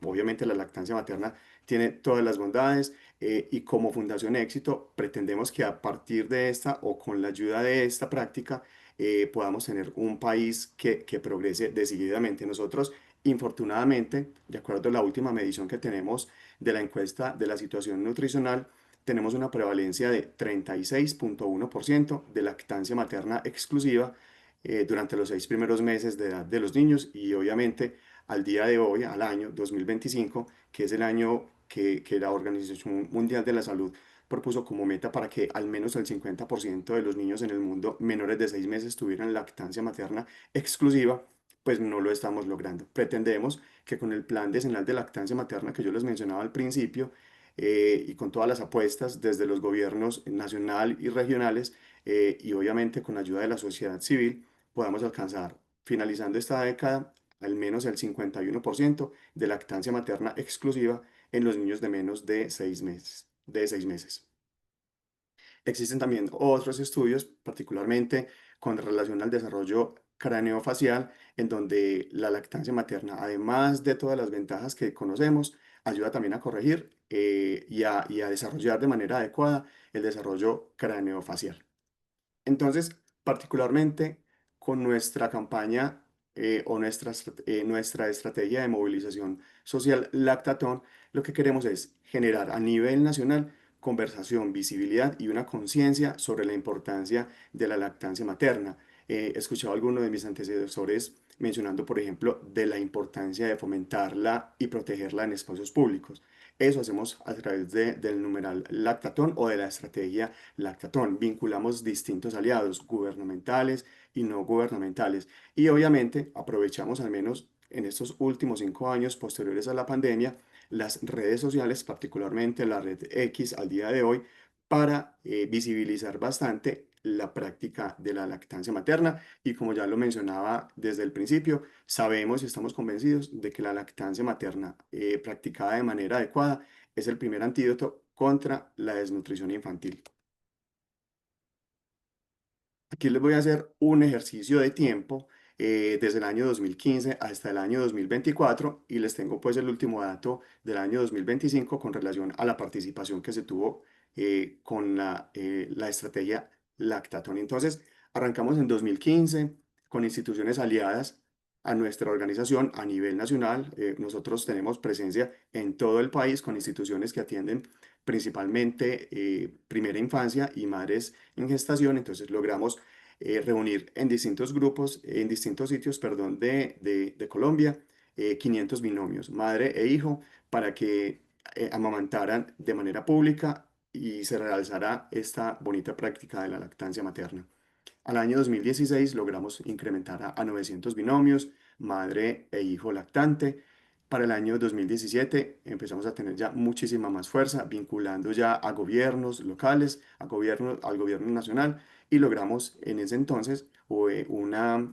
Obviamente la lactancia materna tiene todas las bondades y como Fundación Éxito pretendemos que a partir de esta o con la ayuda de esta práctica podamos tener un país que progrese decididamente. Nosotros, infortunadamente, de acuerdo a la última medición que tenemos de la encuesta de la situación nutricional, tenemos una prevalencia de 36,1% de lactancia materna exclusiva durante los 6 primeros meses de edad de los niños y obviamente al día de hoy, al año 2025, que es el año que la Organización Mundial de la Salud propuso como meta para que al menos el 50% de los niños en el mundo menores de 6 meses tuvieran lactancia materna exclusiva, pues no lo estamos logrando. Pretendemos que con el plan decenal de lactancia materna que yo les mencionaba al principio y con todas las apuestas desde los gobiernos nacional y regionales y obviamente con la ayuda de la sociedad civil, podamos alcanzar, finalizando esta década, al menos el 51% de lactancia materna exclusiva en los niños de menos de 6 meses. Existen también otros estudios, particularmente con relación al desarrollo craneofacial, en donde la lactancia materna, además de todas las ventajas que conocemos, ayuda también a corregir y a desarrollar de manera adecuada el desarrollo craneofacial. Entonces, particularmente con nuestra campaña o nuestra estrategia de movilización social Lactatón, lo que queremos es generar a nivel nacional conversación, visibilidad y una conciencia sobre la importancia de la lactancia materna. He escuchado a algunos de mis antecesores mencionando, por ejemplo, de la importancia de fomentarla y protegerla en espacios públicos. Eso hacemos a través del numeral Lactatón o de la estrategia Lactatón. Vinculamos distintos aliados gubernamentales y no gubernamentales. Y obviamente aprovechamos al menos en estos últimos 5 años posteriores a la pandemia las redes sociales, particularmente la red X al día de hoy, para visibilizar bastante la práctica de la lactancia materna. Y como ya lo mencionaba desde el principio, sabemos y estamos convencidos de que la lactancia materna practicada de manera adecuada es el primer antídoto contra la desnutrición infantil. Aquí les voy a hacer un ejercicio de tiempo desde el año 2015 hasta el año 2024 y les tengo pues el último dato del año 2025 con relación a la participación que se tuvo con la estrategia Lactatón. Entonces, arrancamos en 2015 con instituciones aliadas a nuestra organización a nivel nacional. Nosotros tenemos presencia en todo el país con instituciones que atienden principalmente primera infancia y madres en gestación. Entonces logramos reunir en distintos grupos, en distintos sitios, perdón, de Colombia, 500 binomios, madre e hijo, para que amamantaran de manera pública y se realizara esta bonita práctica de la lactancia materna. Al año 2016 logramos incrementar a 900 binomios, madre e hijo lactante. Para el año 2017 empezamos a tener ya muchísima más fuerza, vinculando ya a gobiernos locales, al gobierno nacional, y logramos en ese entonces una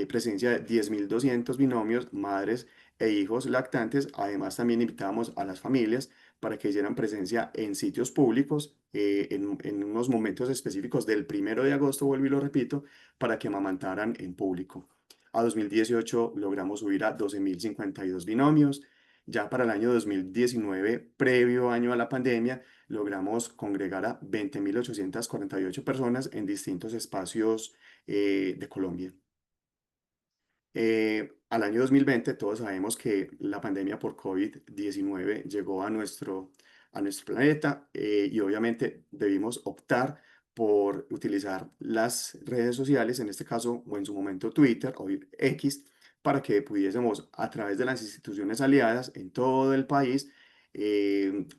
presencia de 10.200 binomios, madres e hijos lactantes. Además, también invitamos a las familias para que hicieran presencia en sitios públicos en unos momentos específicos del 1 de agosto, vuelvo y lo repito, para que amamantaran en público. A 2018 logramos subir a 12.052 binomios. Ya para el año 2019, previo año a la pandemia, logramos congregar a 20.848 personas en distintos espacios de Colombia. Al año 2020, todos sabemos que la pandemia por COVID-19 llegó a nuestro planeta, y obviamente debimos optar por utilizar las redes sociales, en este caso o en su momento Twitter o X, para que pudiésemos a través de las instituciones aliadas en todo el país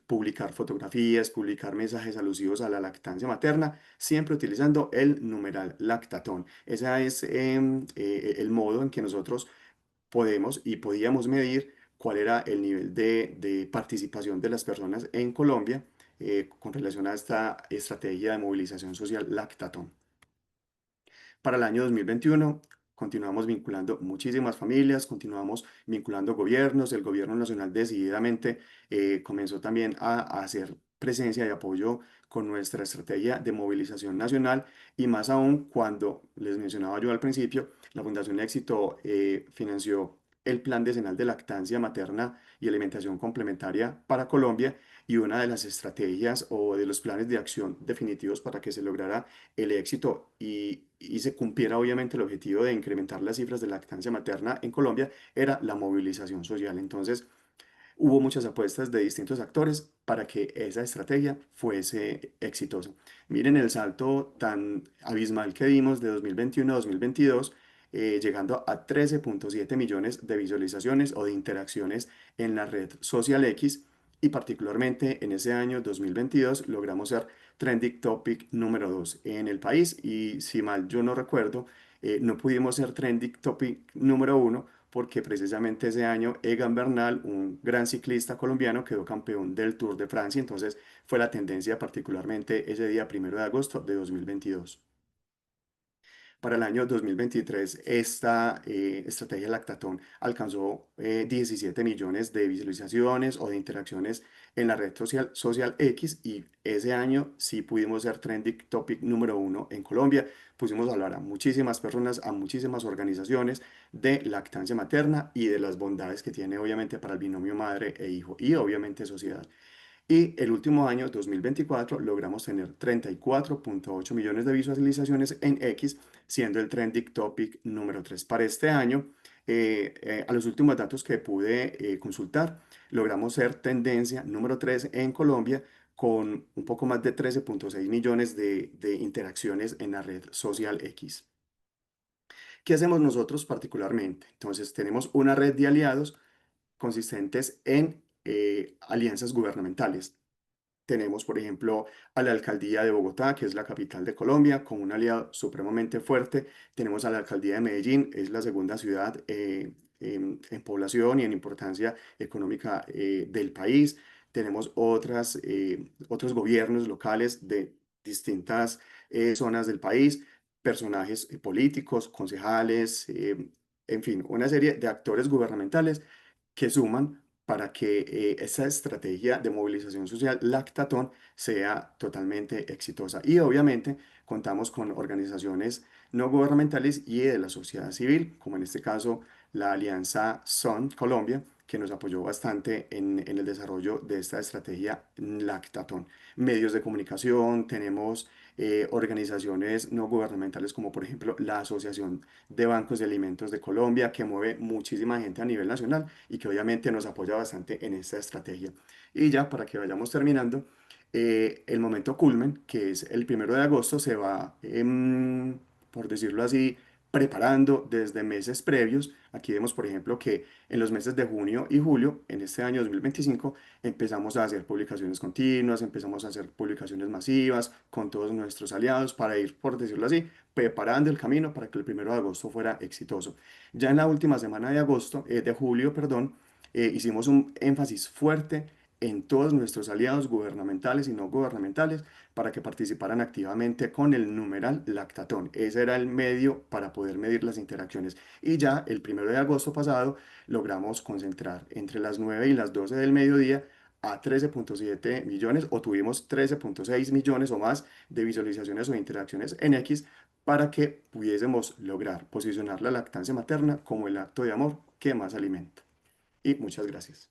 publicar fotografías, publicar mensajes alusivos a la lactancia materna, siempre utilizando el numeral lactatón. Ese es el modo en que nosotros podemos y podíamos medir cuál era el nivel de participación de las personas en Colombia con relación a esta estrategia de movilización social lactatón. Para el año 2021 continuamos vinculando muchísimas familias, continuamos vinculando gobiernos. El gobierno nacional decididamente comenzó también a hacer presencia y apoyo con nuestra estrategia de movilización nacional, y más aún cuando les mencionaba yo al principio, la Fundación Éxito financió el Plan Decenal de Lactancia Materna y Alimentación Complementaria para Colombia, y una de las estrategias o de los planes de acción definitivos para que se lograra el éxito y se cumpliera obviamente el objetivo de incrementar las cifras de lactancia materna en Colombia era la movilización social. Entonces, hubo muchas apuestas de distintos actores para que esa estrategia fuese exitosa. Miren el salto tan abismal que dimos de 2021 a 2022, llegando a 13.7 millones de visualizaciones o de interacciones en la red social X, y particularmente en ese año 2022 logramos ser trending topic número 2 en el país, y si mal yo no recuerdo, no pudimos ser trending topic número 1 porque precisamente ese año Egan Bernal, un gran ciclista colombiano, quedó campeón del Tour de Francia. Entonces fue la tendencia particularmente ese día 1 de agosto de 2022. Para el año 2023, esta estrategia lactatón alcanzó 17 millones de visualizaciones o de interacciones en la red social X, y ese año sí pudimos ser trending topic número 1 en Colombia. Pusimos a hablar a muchísimas personas, a muchísimas organizaciones de lactancia materna y de las bondades que tiene obviamente para el binomio madre e hijo y obviamente sociedad. Y el último año, 2024, logramos tener 34.8 millones de visualizaciones en X, siendo el trending topic número 3 para este año. A los últimos datos que pude consultar, logramos ser tendencia número 3 en Colombia, con un poco más de 13.6 millones de interacciones en la red social X. ¿Qué hacemos nosotros particularmente? Entonces, tenemos una red de aliados consistentes en alianzas gubernamentales. Tenemos, por ejemplo, a la alcaldía de Bogotá, que es la capital de Colombia, con un aliado supremamente fuerte. Tenemos a la alcaldía de Medellín, es la segunda ciudad en población y en importancia económica del país. Tenemos otros gobiernos locales de distintas zonas del país, personajes políticos, concejales, en fin, una serie de actores gubernamentales que suman para que esa estrategia de movilización social lactatón sea totalmente exitosa. Y obviamente contamos con organizaciones no gubernamentales y de la sociedad civil, como en este caso la Alianza SUN Colombia, que nos apoyó bastante en el desarrollo de esta estrategia lactatón. Medios de comunicación, tenemos organizaciones no gubernamentales como por ejemplo la Asociación de Bancos de Alimentos de Colombia, que mueve muchísima gente a nivel nacional y que obviamente nos apoya bastante en esta estrategia. Y ya para que vayamos terminando, el momento culmen, que es el 1 de agosto, se va, por decirlo así, preparando desde meses previos. Aquí vemos, por ejemplo, que en los meses de junio y julio, en este año 2025, empezamos a hacer publicaciones continuas, empezamos a hacer publicaciones masivas con todos nuestros aliados para ir, por decirlo así, preparando el camino para que el 1 de agosto fuera exitoso. Ya en la última semana de agosto, de julio, perdón, hicimos un énfasis fuerte en todos nuestros aliados gubernamentales y no gubernamentales para que participaran activamente con el numeral lactatón. Ese era el medio para poder medir las interacciones. Y ya el 1 de agosto pasado logramos concentrar entre las 9 y las 12 del mediodía a 13.7 millones, o tuvimos 13.6 millones o más de visualizaciones o interacciones en X, para que pudiésemos lograr posicionar la lactancia materna como el acto de amor que más alimenta. Y muchas gracias.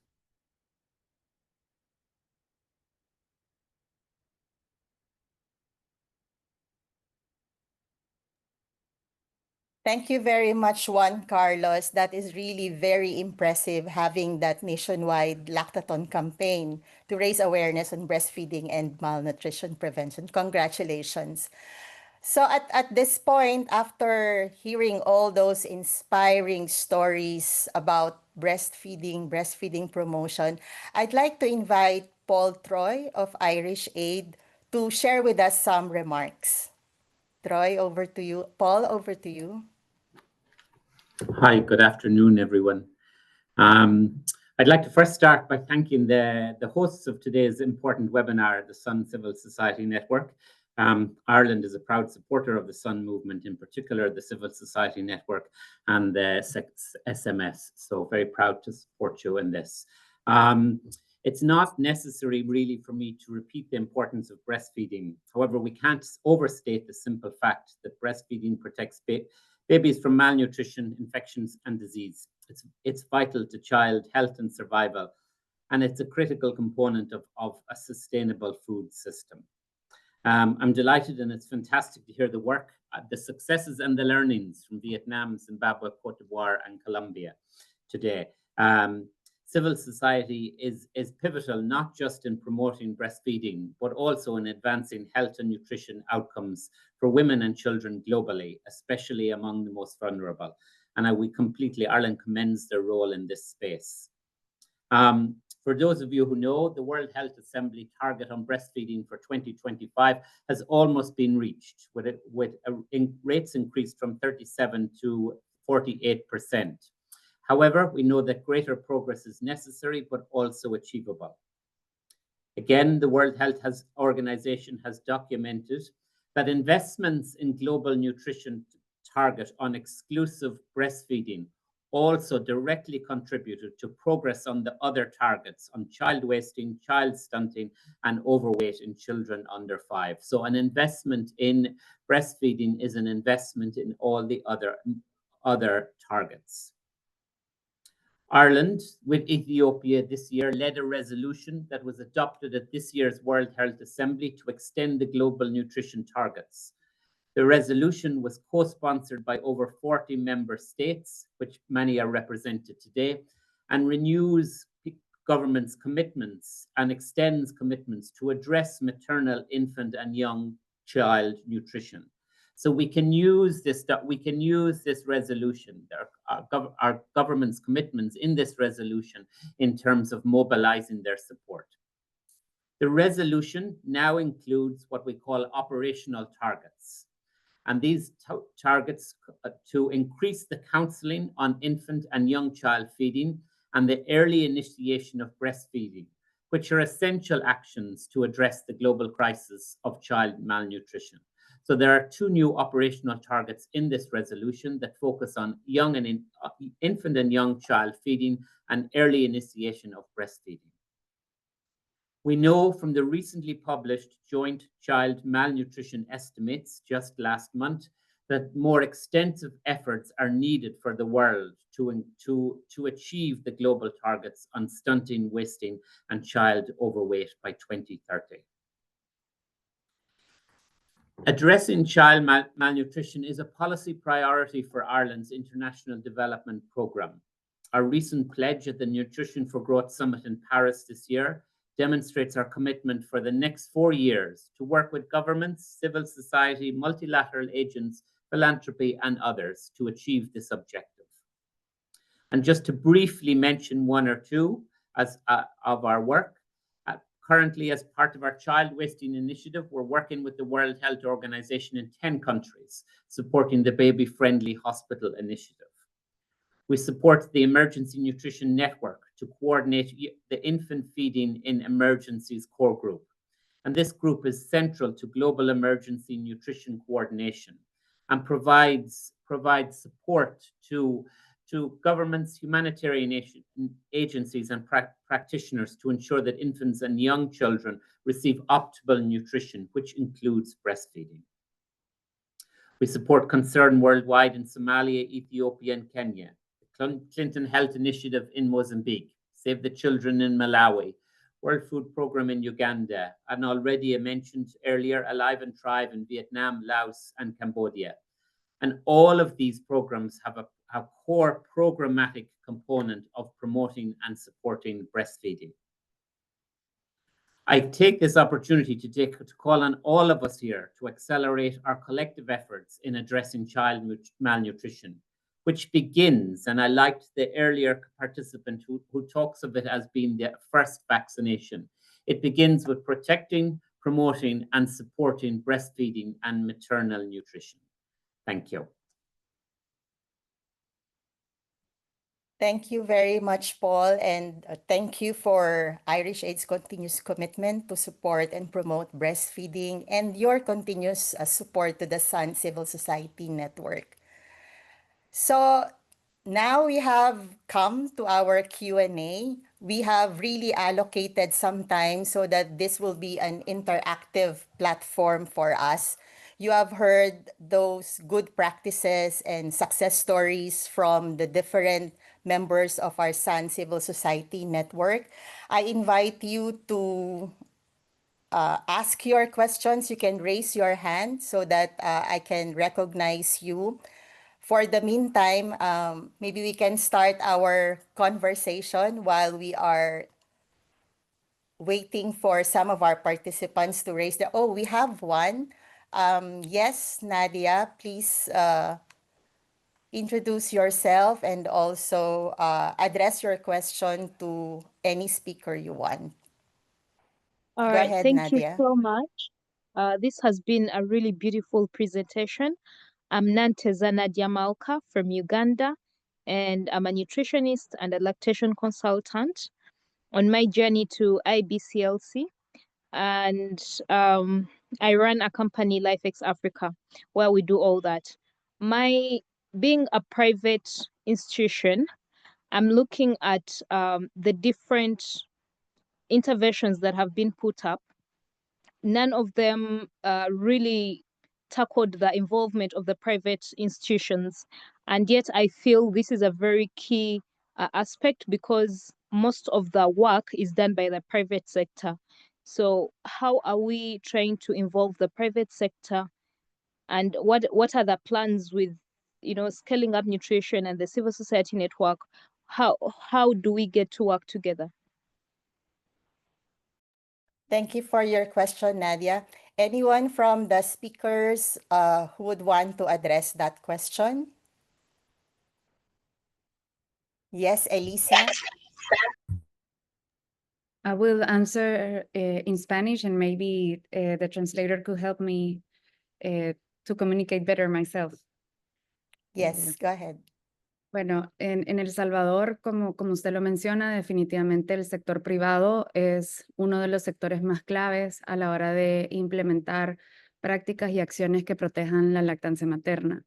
Thank you very much, Juan Carlos. That is really very impressive, having that nationwide lactathon campaign to raise awareness on breastfeeding and malnutrition prevention. Congratulations. So at this point, after hearing all those inspiring stories about breastfeeding promotion, I'd like to invite Paul Troy of Irish Aid to share with us some remarks. Troy, over to you. Paul, over to you. Hi, good afternoon, everyone. I'd like to first start by thanking the hosts of today's important webinar, the SUN Civil Society Network. Ireland is a proud supporter of the SUN movement, in particular the Civil Society Network and the SMS. So very proud to support you in this. It's not necessary really for me to repeat the importance of breastfeeding. However, we can't overstate the simple fact that breastfeeding protects babies from malnutrition, infections, and disease. It's vital to child health and survival, and it's a critical component of a sustainable food system. I'm delighted, and it's fantastic to hear the work, the successes and the learnings from Vietnam, Zimbabwe, Côte d'Ivoire, and Colombia today. Civil society is pivotal, not just in promoting breastfeeding, but also in advancing health and nutrition outcomes for women and children globally, especially among the most vulnerable. And Ireland commends their role in this space. For those of you who know, the World Health Assembly target on breastfeeding for 2025 has almost been reached, with rates increased from 37 to 48%. However, we know that greater progress is necessary, but also achievable. Again, the World Health Organization has documented that investments in global nutrition target on exclusive breastfeeding also directly contributed to progress on the other targets on child wasting, child stunting, and overweight in children under 5. So an investment in breastfeeding is an investment in all the other targets. Ireland, with Ethiopia this year, led a resolution that was adopted at this year's World Health Assembly to extend the global nutrition targets. The resolution was co-sponsored by over 40 member states, which many are represented today, and renews government's commitments and extends commitments to address maternal, infant, and young child nutrition. So we can use this resolution, our government's commitments in this resolution, in terms of mobilizing their support. The resolution now includes what we call operational targets. And these targets to increase the counseling on infant and young child feeding and the early initiation of breastfeeding, which are essential actions to address the global crisis of child malnutrition. So there are 2 new operational targets in this resolution that focus on infant and young child feeding and early initiation of breastfeeding. We know from the recently published joint child malnutrition estimates just last month that more extensive efforts are needed for the world to achieve the global targets on stunting, wasting, and child overweight by 2030. Addressing child malnutrition is a policy priority for Ireland's International Development Programme. Our recent pledge at the Nutrition for Growth Summit in Paris this year demonstrates our commitment for the next 4 years to work with governments, civil society, multilateral agents, philanthropy, and others to achieve this objective. And just to briefly mention 1 or 2 of our work, currently, as part of our child wasting initiative, we're working with the World Health Organization in 10 countries, supporting the Baby Friendly Hospital Initiative. We support the Emergency Nutrition Network to coordinate the infant feeding in emergencies core group. And this group is central to global emergency nutrition coordination and provides support to governments, humanitarian agencies, and practitioners to ensure that infants and young children receive optimal nutrition, which includes breastfeeding. We support Concern Worldwide in Somalia, Ethiopia, and Kenya, the Clinton Health Initiative in Mozambique, Save the Children in Malawi, World Food Programme in Uganda, and already I mentioned earlier, Alive and Thrive in Vietnam, Laos, and Cambodia. And all of these programs have a core programmatic component of promoting and supporting breastfeeding. I take this opportunity to call on all of us here to accelerate our collective efforts in addressing child malnutrition, which begins, and I liked the earlier participant who talks of it as being the first vaccination. It begins with protecting, promoting, and supporting breastfeeding and maternal nutrition. Thank you. Thank you very much, Paul, and thank you for Irish Aid's continuous commitment to support and promote breastfeeding and your continuous support to the SUN Civil Society Network. So now we have come to our Q&A. We have really allocated some time so that this will be an interactive platform for us. You have heard those good practices and success stories from the different members of our SUN Civil Society Network. I invite you to ask your questions. You can raise your hand so that I can recognize you. For the meantime, maybe we can start our conversation while we are waiting for some of our participants to raise their... Oh, we have one. Yes, Nadia, please introduce yourself and also address your question to any speaker you want. All Go right, ahead, thank Nadia. you so much. This has been a really beautiful presentation. I'm Nanteza Nadia Malka from Uganda, and I'm a nutritionist and a lactation consultant on my journey to IBCLC. And I run a company, LifeX Africa, where we do all that. Being a private institution, I'm looking at the different interventions that have been put up. None of them really tackled the involvement of the private institutions. And yet I feel this is a very key aspect because most of the work is done by the private sector. So how are we trying to involve the private sector? And what are the plans with, scaling up nutrition and the civil society network? How do we get to work together? Thank you for your question, Nadia. Anyone from the speakers who would want to address that question? Yes, Elisa. I will answer in Spanish, and maybe the translator could help me to communicate better myself. Yes, go ahead. Bueno, en El Salvador, como usted lo menciona, definitivamente el sector privado es uno de los sectores más claves a la hora de implementar prácticas y acciones que protejan la lactancia materna.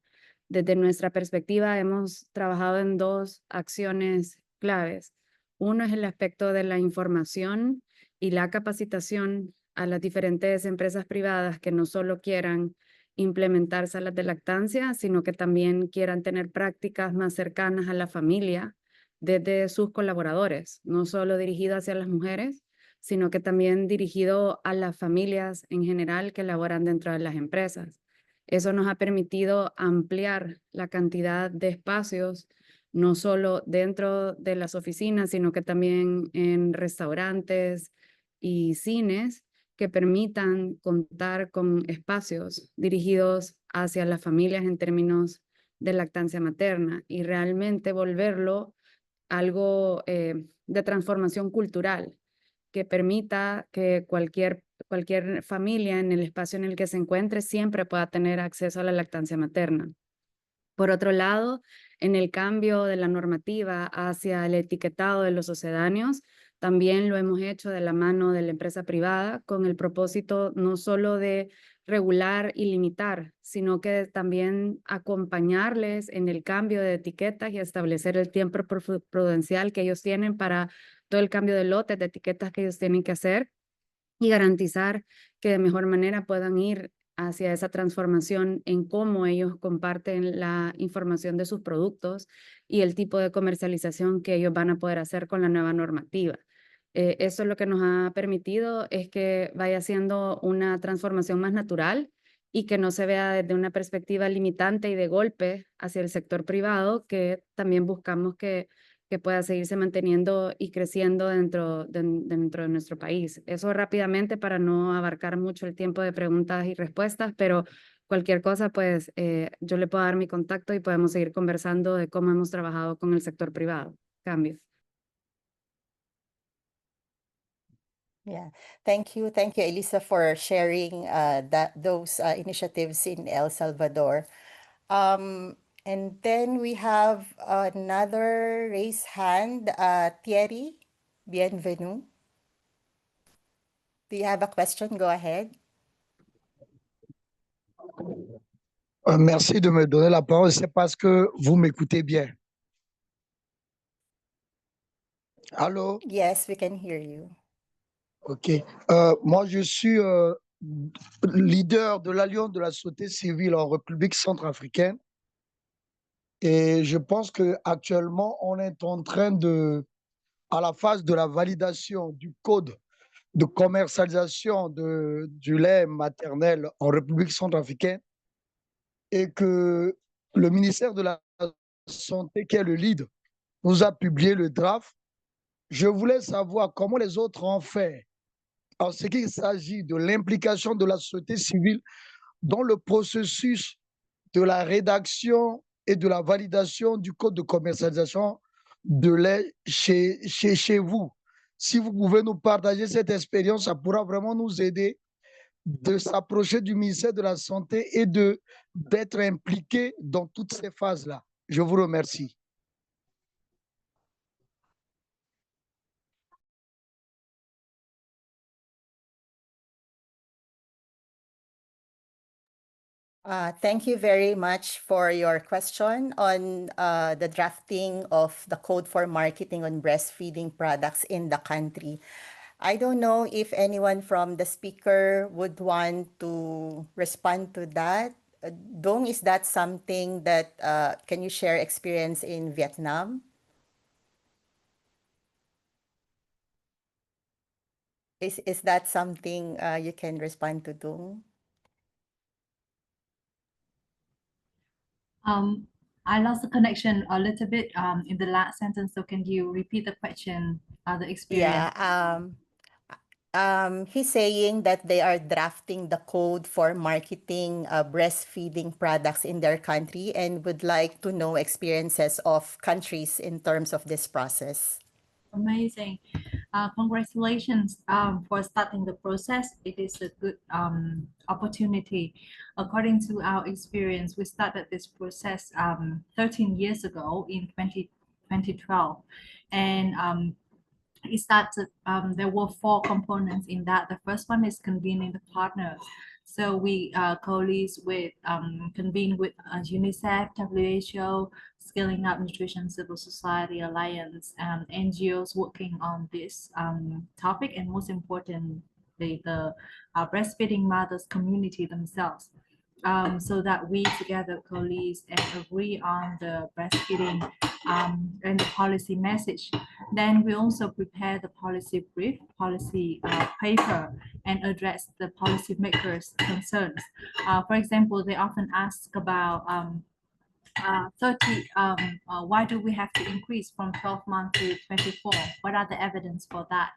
Desde nuestra perspectiva, hemos trabajado en dos acciones claves. Uno es el aspecto de la información y la capacitación a las diferentes empresas privadas que no solo quieran implementar salas de lactancia, sino que también quieran tener prácticas más cercanas a la familia desde sus colaboradores, no solo dirigido hacia las mujeres, sino que también dirigido a las familias en general que laboran dentro de las empresas. Eso nos ha permitido ampliar la cantidad de espacios, no solo dentro de las oficinas, sino que también en restaurantes y cines, que permitan contar con espacios dirigidos hacia las familias en términos de lactancia materna y realmente volverlo algo de transformación cultural que permita que cualquier familia en el espacio en el que se encuentre siempre pueda tener acceso a la lactancia materna. Por otro lado, en el cambio de la normativa hacia el etiquetado de los sucedáneos, también lo hemos hecho de la mano de la empresa privada con el propósito no solo de regular y limitar, sino que también acompañarles en el cambio de etiquetas y establecer el tiempo prudencial que ellos tienen para todo el cambio de lotes de etiquetas que ellos tienen que hacer y garantizar que de mejor manera puedan ir hacia esa transformación en cómo ellos comparten la información de sus productos y el tipo de comercialización que ellos van a poder hacer con la nueva normativa. Eso lo que nos ha permitido es que vaya siendo una transformación más natural y que no se vea desde una perspectiva limitante y de golpe hacia el sector privado, que también buscamos que pueda seguirse manteniendo y creciendo dentro de nuestro país. Eso rápidamente para no abarcar mucho el tiempo de preguntas y respuestas, pero cualquier cosa, pues yo le puedo dar mi contacto y podemos seguir conversando de cómo hemos trabajado con el sector privado. Cambio. Yeah, thank you, Elisa, for sharing those initiatives in El Salvador. And then we have another raised hand, Thierry, bienvenue. Do you have a question? Go ahead. Merci de me donner la parole. C'est parce que vous m'écoutez bien. Allô? Yes, we can hear you. OK. Moi, je suis leader de l'Alliance de la société civile en République centrafricaine. Et je pense qu'actuellement, on est en train à la phase de la validation du code de commercialisation du lait maternel en République centrafricaine et que le ministère de la Santé, qui est le lead, nous a publié le draft. Je voulais savoir comment les autres ont fait en ce qui s'agit de l'implication de la société civile dans le processus de la rédaction et de la validation du code de commercialisation de lait chez vous. Si vous pouvez nous partager cette expérience, ça pourra vraiment nous aider de s'approcher du ministère de la Santé et d'être impliqués dans toutes ces phases-là. Je vous remercie. Thank you very much for your question on the drafting of the code for marketing on breastfeeding products in the country. I don't know if anyone from the speaker would want to respond to that. Duong, is that something that, can you share experience in Vietnam? Is that something you can respond to, Duong? I lost the connection a little bit in the last sentence. So can you repeat the question, the experience? Yeah, he's saying that they are drafting the code for marketing breastfeeding products in their country and would like to know experiences of countries in terms of this process. Amazing. Congratulations for starting the process. It is a good opportunity. According to our experience, we started this process 13 years ago in 2012. And it started, there were 4 components in that. The first one is convening the partners. So we convene with UNICEF, WHO, Scaling Up Nutrition Civil Society Alliance, NGOs working on this topic, and most importantly, the breastfeeding mothers community themselves. So that we together coalesce and agree on the breastfeeding and the policy message. Then we also prepare the policy brief, policy paper, and address the policymakers' concerns. For example, they often ask about why do we have to increase from 12 months to 24? What are the evidence for that?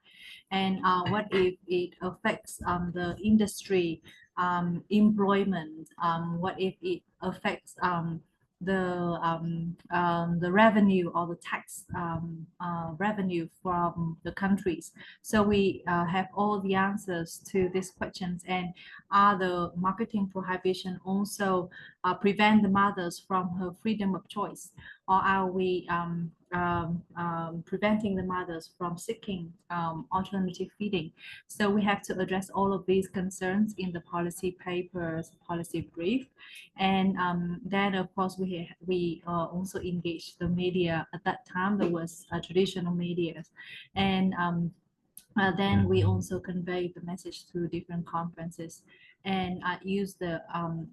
And what if it affects the industry employment? What if it affects the revenue or the tax revenue from the countries? So we have all the answers to these questions. And are the marketing prohibition also prevent the mothers from her freedom of choice, or are we preventing the mothers from seeking alternative feeding? So we have to address all of these concerns in the policy papers, policy brief. And then of course we also engaged the media. At that time there was traditional media, and then we also conveyed the message through different conferences, and use the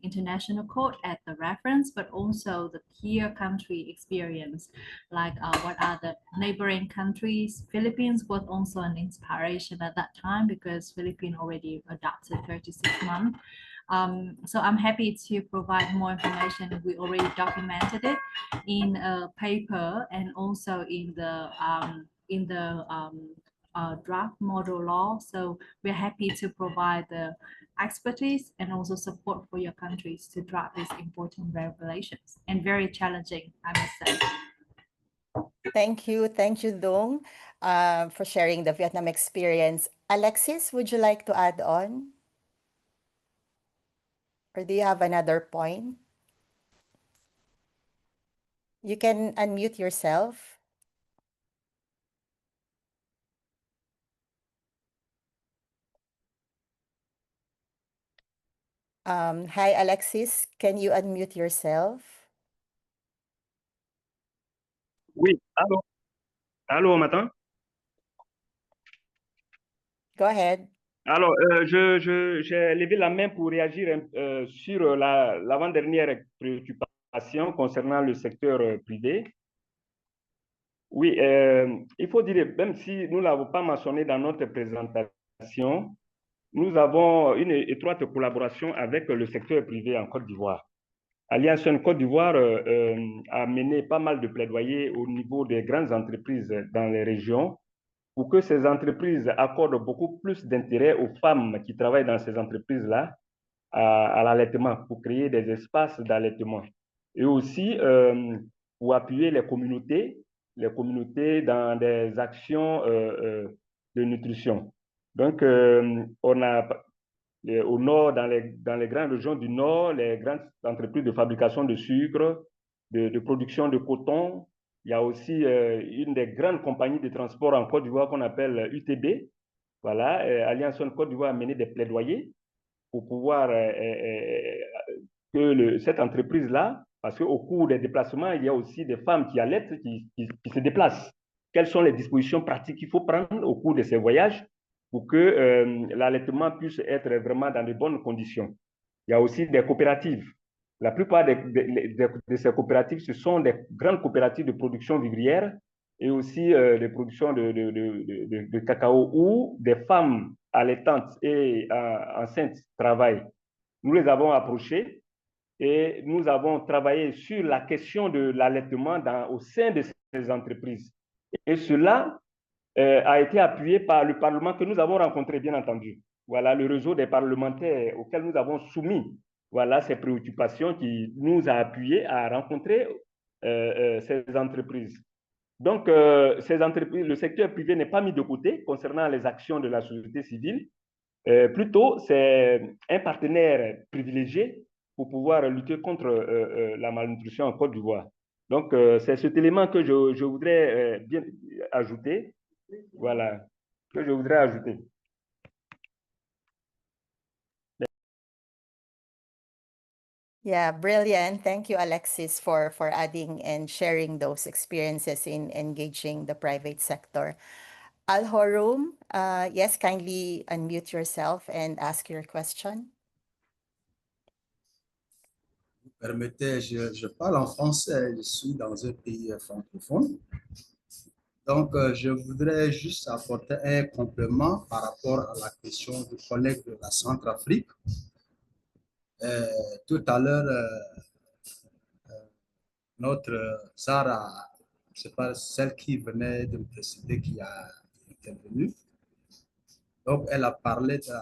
international code as the reference, but also the peer country experience, like what are the neighboring countries. Philippines was also an inspiration at that time because Philippines already adopted 36 months. So I'm happy to provide more information. We already documented it in a paper and also in the draft model law. So we're happy to provide the expertise and also support for your countries to draft these important regulations, and very challenging, I must say. Thank you, Duong, for sharing the Vietnam experience. Alexis, would you like to add on? Or do you have another point? You can unmute yourself. Hi, Alexis. Can you unmute yourself? Oui, allô? Allô, on m'entend? Go ahead. Alors, j'ai levé la main pour réagir sur l'avant-dernière préoccupation concernant le secteur privé. Oui, il faut dire, même si nous ne l'avons pas mentionné dans notre présentation, nous avons une étroite collaboration avec le secteur privé en Côte d'Ivoire. Alliance SUN Côte d'Ivoire a mené pas mal de plaidoyers au niveau des grandes entreprises dans les régions pour que ces entreprises accordent beaucoup plus d'intérêt aux femmes qui travaillent dans ces entreprises-là à l'allaitement, pour créer des espaces d'allaitement. Et aussi pour appuyer les communautés dans des actions de nutrition. Donc, on a au nord, dans les grandes régions du nord, les grandes entreprises de fabrication de sucre, de production de coton. Il y a aussi une des grandes compagnies de transport en Côte d'Ivoire qu'on appelle UTB. Voilà, Alliance SUN Côte d'Ivoire a mené des plaidoyers pour pouvoir que cette entreprise-là, parce qu'au cours des déplacements, il y a aussi des femmes qui allaitent, qui se déplacent. Quelles sont les dispositions pratiques qu'il faut prendre au cours de ces voyages pour que l'allaitement puisse être vraiment dans de bonnes conditions? Il y a aussi des coopératives. La plupart de ces coopératives, ce sont des grandes coopératives de production vivrière et aussi de production de cacao où des femmes allaitantes et enceintes travaillent. Nous les avons approchés et nous avons travaillé sur la question de l'allaitement au sein de ces entreprises. Et cela a été appuyé par le Parlement que nous avons rencontré, bien entendu. Voilà le réseau des parlementaires auxquels nous avons soumis ces préoccupations qui nous a appuyés à rencontrer ces entreprises. Donc, ces entreprises, le secteur privé n'est pas mis de côté concernant les actions de la société civile. Plutôt, c'est un partenaire privilégié pour pouvoir lutter contre la malnutrition en Côte d'Ivoire. Donc, c'est cet élément que je voudrais bien ajouter. Voilà, que je voudrais ajouter. Yeah, brilliant. Thank you, Alexis, for adding and sharing those experiences in engaging the private sector. Al-Horum, yes, kindly unmute yourself and ask your question. Permettez, je parle en français, je suis dans un pays francophone. Donc, je voudrais juste apporter un complément par rapport à la question du collègue de la Centrafrique. Tout à l'heure, notre Zara, c'est pas celle qui venait de me précéder qui a intervenu. Donc, elle a parlé de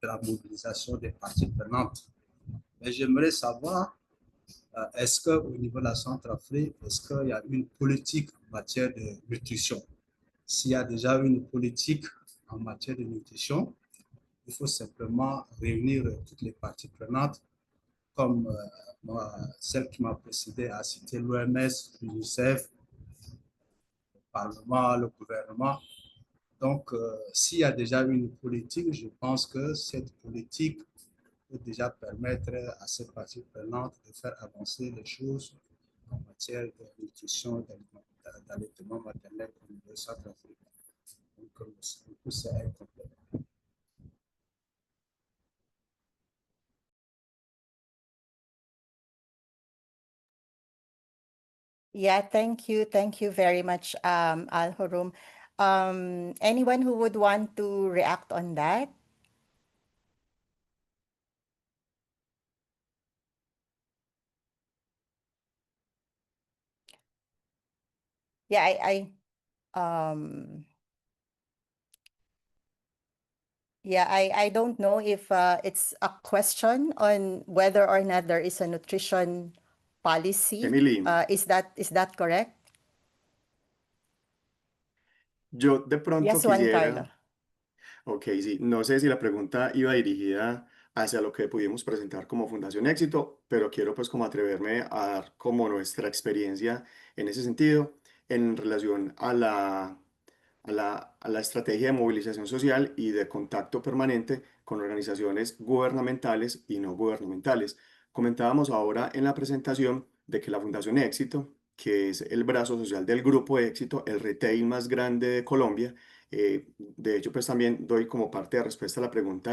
la mobilisation des parties prenantes. Mais j'aimerais savoir, est-ce qu'au niveau de la Centrafrique, est-ce qu'il y a une politique en matière de nutrition? S'il y a déjà une politique en matière de nutrition, il faut simplement réunir toutes les parties prenantes, comme celle qui m'a précédé a cité l'OMS, l'UNICEF, le Parlement, le gouvernement. Donc, s'il y a déjà une politique, je pense que cette politique peut déjà permettre à ces parties prenantes de faire avancer les choses en matière de nutrition, d'allaitement maternel au niveau de Centrafrique. Donc, c'est un complément. Yeah, thank you. Thank you very much, Al-Horum. Anyone who would want to react on that? Yeah, I don't know if it's a question on whether or not there is a nutrition policy. Emily. Is that correct? Yo de pronto Yes, Juan quisiera, Carlos. ok, sí, no sé si la pregunta iba dirigida hacia lo que pudimos presentar como Fundación Éxito, pero quiero pues como atreverme a dar como nuestra experiencia en ese sentido en relación a la estrategia de movilización social y de contacto permanente con organizaciones gubernamentales y no gubernamentales. Comentábamos ahora en la presentación de que la Fundación Éxito, que es el brazo social del Grupo Éxito, el retail más grande de Colombia, de hecho, pues también doy como parte de respuesta a la pregunta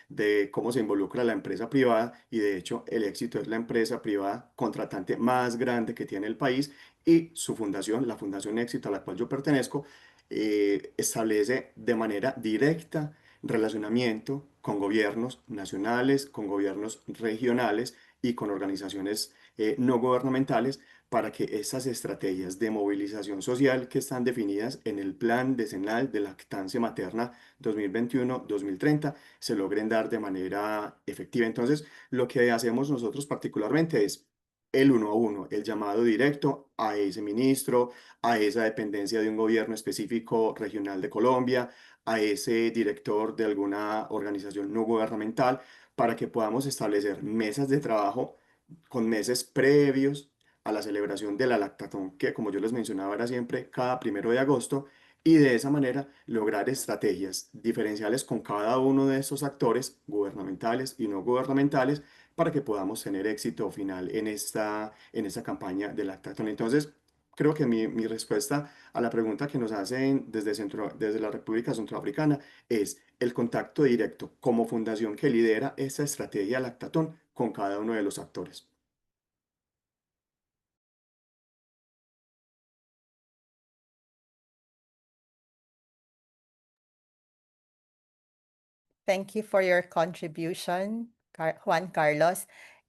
de cómo se involucra la empresa privada y de hecho el Éxito es la empresa privada contratante más grande que tiene el país y su fundación, la Fundación Éxito a la cual yo pertenezco, establece de manera directa relacionamiento con gobiernos nacionales, con gobiernos regionales y con organizaciones no gubernamentales para que esas estrategias de movilización social que están definidas en el Plan Decenal de Lactancia Materna 2021-2030 se logren dar de manera efectiva. Entonces, lo que hacemos nosotros particularmente es el 1 a 1, el llamado directo a ese ministro, a esa dependencia de un gobierno específico regional de Colombia, a ese director de alguna organización no gubernamental, para que podamos establecer mesas de trabajo con meses previos a la celebración de la lactatón, que como yo les mencionaba era siempre cada 1 de agosto, y de esa manera lograr estrategias diferenciales con cada uno de estos actores gubernamentales y no gubernamentales para que podamos tener éxito final en esta campaña de lactatón. Entonces, creo que mi respuesta a la pregunta que nos hacen desde la República Centroafricana es el contacto directo como fundación que lidera esta estrategia lactatón con cada uno de los actores. Thank you for your contribution, Juan Carlos.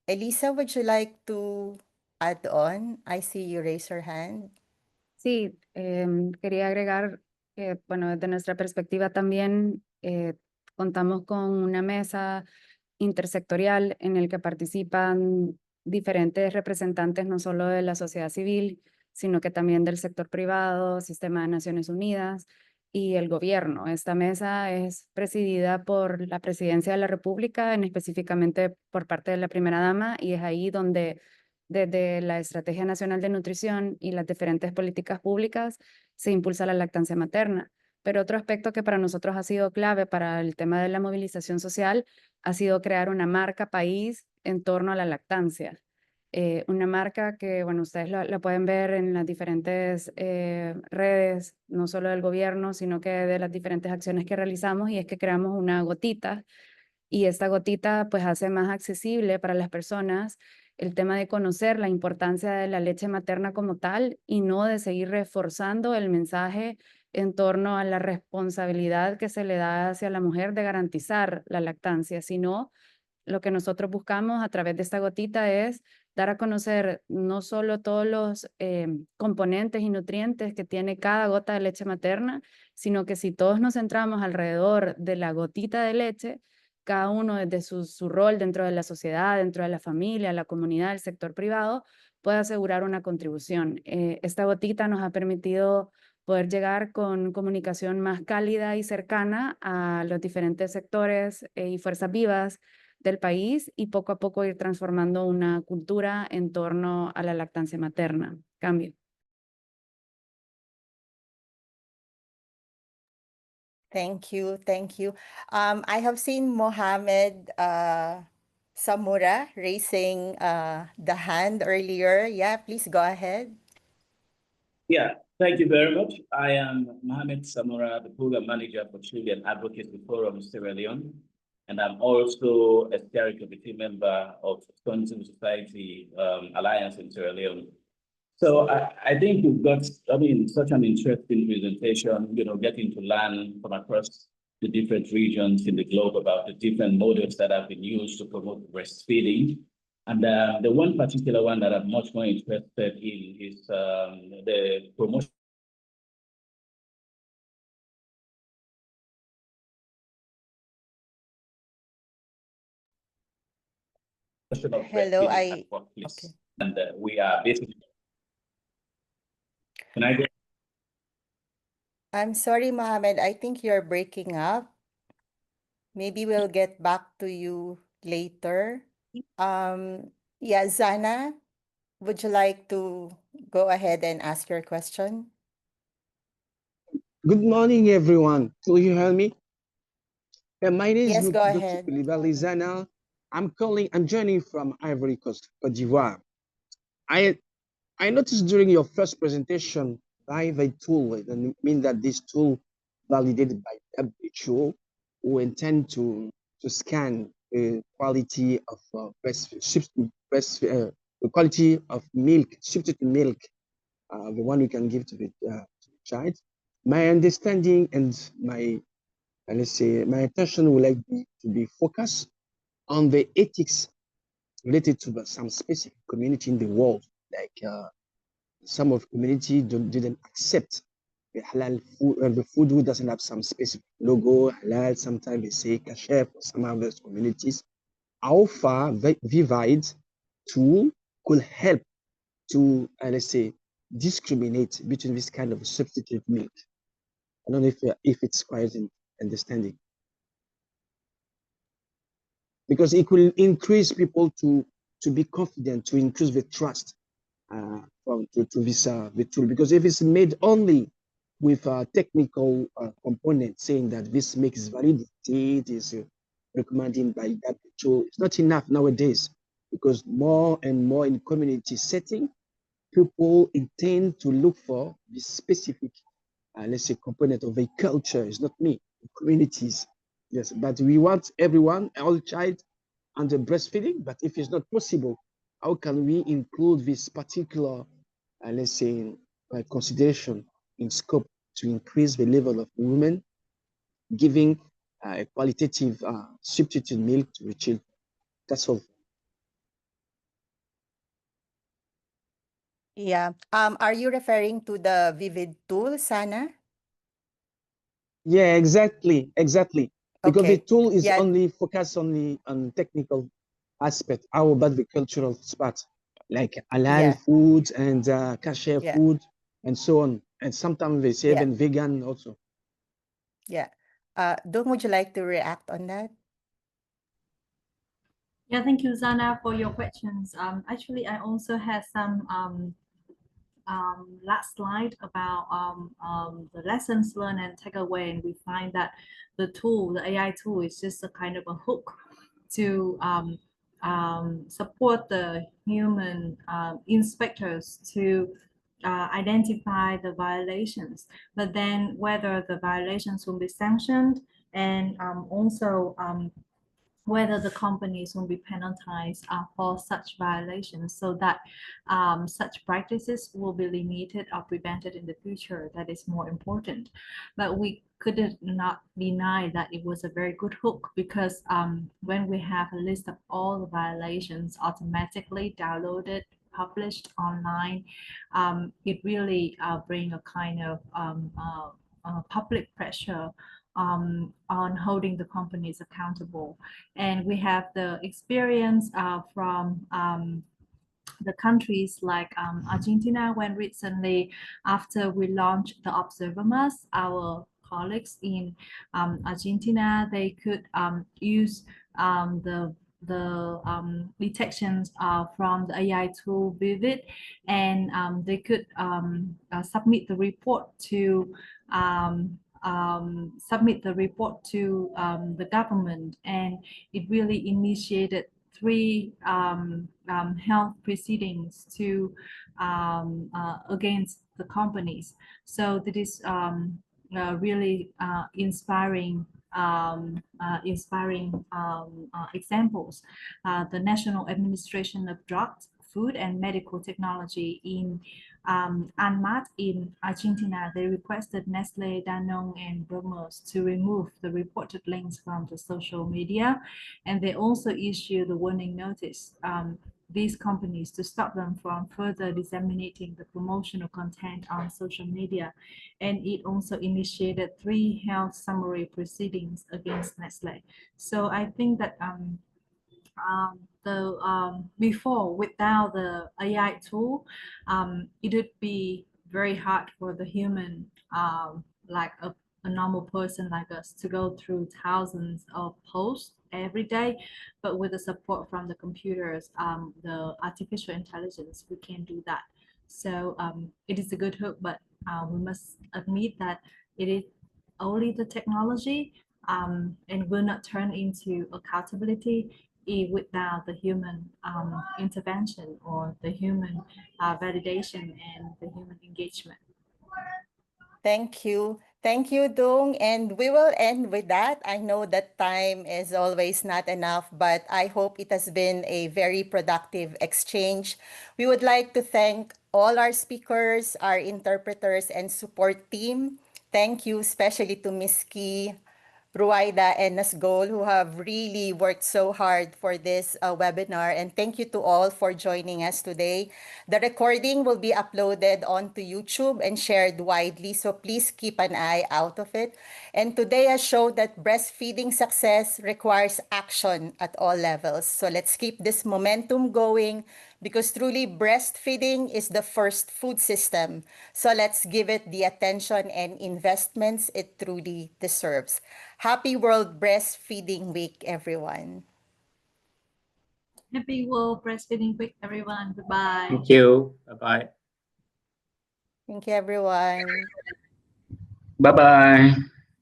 Elisa, would you like to add on? I see you raise your hand. Sí, quería agregar que, bueno, desde nuestra perspectiva también contamos con una mesa intersectorial en el que participan diferentes representantes no solo de la sociedad civil, sino que también del sector privado, Sistema de Naciones Unidas y el gobierno. Esta mesa es presidida por la Presidencia de la República, específicamente por parte de la Primera Dama, y es ahí donde desde la Estrategia Nacional de Nutrición y las diferentes políticas públicas se impulsa la lactancia materna. Pero otro aspecto que para nosotros ha sido clave para el tema de la movilización social ha sido crear una marca país en torno a la lactancia. Una marca que, bueno, ustedes la pueden ver en las diferentes redes, no solo del gobierno, sino que de las diferentes acciones que realizamos, y es que creamos una gotita, y esta gotita pues hace más accesible para las personas el tema de conocer la importancia de la leche materna como tal y no de seguir reforzando el mensaje en torno a la responsabilidad que se le da hacia la mujer de garantizar la lactancia, sino lo que nosotros buscamos a través de esta gotita es dar a conocer no solo todos los componentes y nutrientes que tiene cada gota de leche materna, sino que si todos nos centramos alrededor de la gotita de leche, cada uno desde su rol dentro de la sociedad, dentro de la familia, la comunidad, el sector privado, puede asegurar una contribución. Esta gotita nos ha permitido poder llegar con comunicación más cálida y cercana a los diferentes sectores y fuerzas vivas del país y poco a poco ir transformando una cultura en torno a la lactancia materna. Cambio. Thank you, thank you. I have seen Mohammed Samura raising the hand earlier. Yeah, please go ahead. Yeah, thank you very much. I am Mohammed Samura, the program manager for Children Advocacy Forum Sierra Leone, and I'm also a steering committee member of SUN Civil Society Alliance in Sierra Leone. So I think you've got, such an interesting presentation, getting to learn from across the different regions in the globe about the different models that have been used to promote breastfeeding. And the one particular one that I'm much more interested in is the promotion of Hello, breastfeeding at workplace. okay. And we are basically. Can I go? I'm sorry, Mohammed. I think you're breaking up. Maybe we'll get back to you later. Yeah, Zana, would you like to go ahead and ask your question? Good morning, everyone. Do you hear me? My name is Yes, go Dr. ahead. Coulibaly Zana. I'm joining from Ivory Coast, Côte d'Ivoire. I noticed during your first presentation by the tool, and I mean that this tool validated by WHO, who intend to scan the quality of the quality of milk, substitute milk, the one we can give to the child. My understanding and my let's say my attention would like to be focused on the ethics related to some specific community in the world, like some of community didn't accept the halal food, the food who doesn't have some specific logo, halal, sometimes they say kasher for some other communities. How far Vivid tool could help to, let's say, discriminate between this kind of substitute milk? I don't know if it's quite understanding. Because it will increase people to be confident, to increase the trust to this the tool. Because if it's made only with a technical component saying that this milk is validated, is recommended by WHO, it's not enough nowadays. Because more and more in community setting, people intend to look for this specific, let's say, component of a culture. It's not me, communities. Yes, but we want everyone, all child, under breastfeeding. But if it's not possible, how can we include this particular, let's say, consideration in scope to increase the level of women giving a qualitative substitute milk to the children? That's all. Yeah. Are you referring to the Vivid tool, Sana? Yeah, exactly. Because the Okay. tool is Yeah. only focused only on technical aspect. How about the cultural part, like halal Yeah. food and kasher Yeah. food and so on. And sometimes they say Yeah. even vegan also. Yeah. Duong, would you like to react on that? Yeah, thank you, Zana, for your questions. Actually, I also had some last slide about the lessons learned and takeaway, and we find that the tool, the AI tool, is just a kind of a hook to support the human inspectors to identify the violations, but then whether the violations will be sanctioned, and also whether the companies will be penalized for such violations, so that such practices will be limited or prevented in the future. That is more important. But we could not deny that it was a very good hook, because when we have a list of all the violations automatically downloaded, published online, it really bring a kind of public pressure on holding the companies accountable. And we have the experience from the countries like Argentina, when recently, after we launched the Observamas, our colleagues in Argentina, they could use the detections from the AI tool Vivid, and they could submit the report to the government, and it really initiated 3 health proceedings to against the companies. So that is really inspiring examples. The National Administration of Drugs, Food and Medical Technology in ANMAT in Argentina, they requested Nestle, Danone, and Burgos to remove the reported links from the social media, and they also issued the warning notice these companies to stop them from further disseminating the promotional content on social media. And it also initiated 3 health summary proceedings against Nestle. So I think that before, without the AI tool, it would be very hard for the human, like a normal person like us, to go through thousands of posts every day. But with the support from the computers, the artificial intelligence, we can do that. So it is a good hope, but we must admit that it is only the technology, and will not turn into accountability without the human intervention, or the human validation, and the human engagement. Thank you. Thank you, Duong. And we will end with that. I know that time is always not enough, but I hope it has been a very productive exchange. We would like to thank all our speakers, our interpreters, and support team. Thank you especially to Ms. Key, Ruaida, and Nasgol, who have really worked so hard for this webinar. And thank you to all for joining us today. The recording will be uploaded onto YouTube and shared widely, so please keep an eye out of it. And today has showed that breastfeeding success requires action at all levels. So let's keep this momentum going, because truly breastfeeding is the first food system. So let's give it the attention and investments it truly deserves. Happy World Breastfeeding Week, everyone. Happy World Breastfeeding Week, everyone. Goodbye. Thank you. Bye-bye. Thank you, everyone. Bye-bye.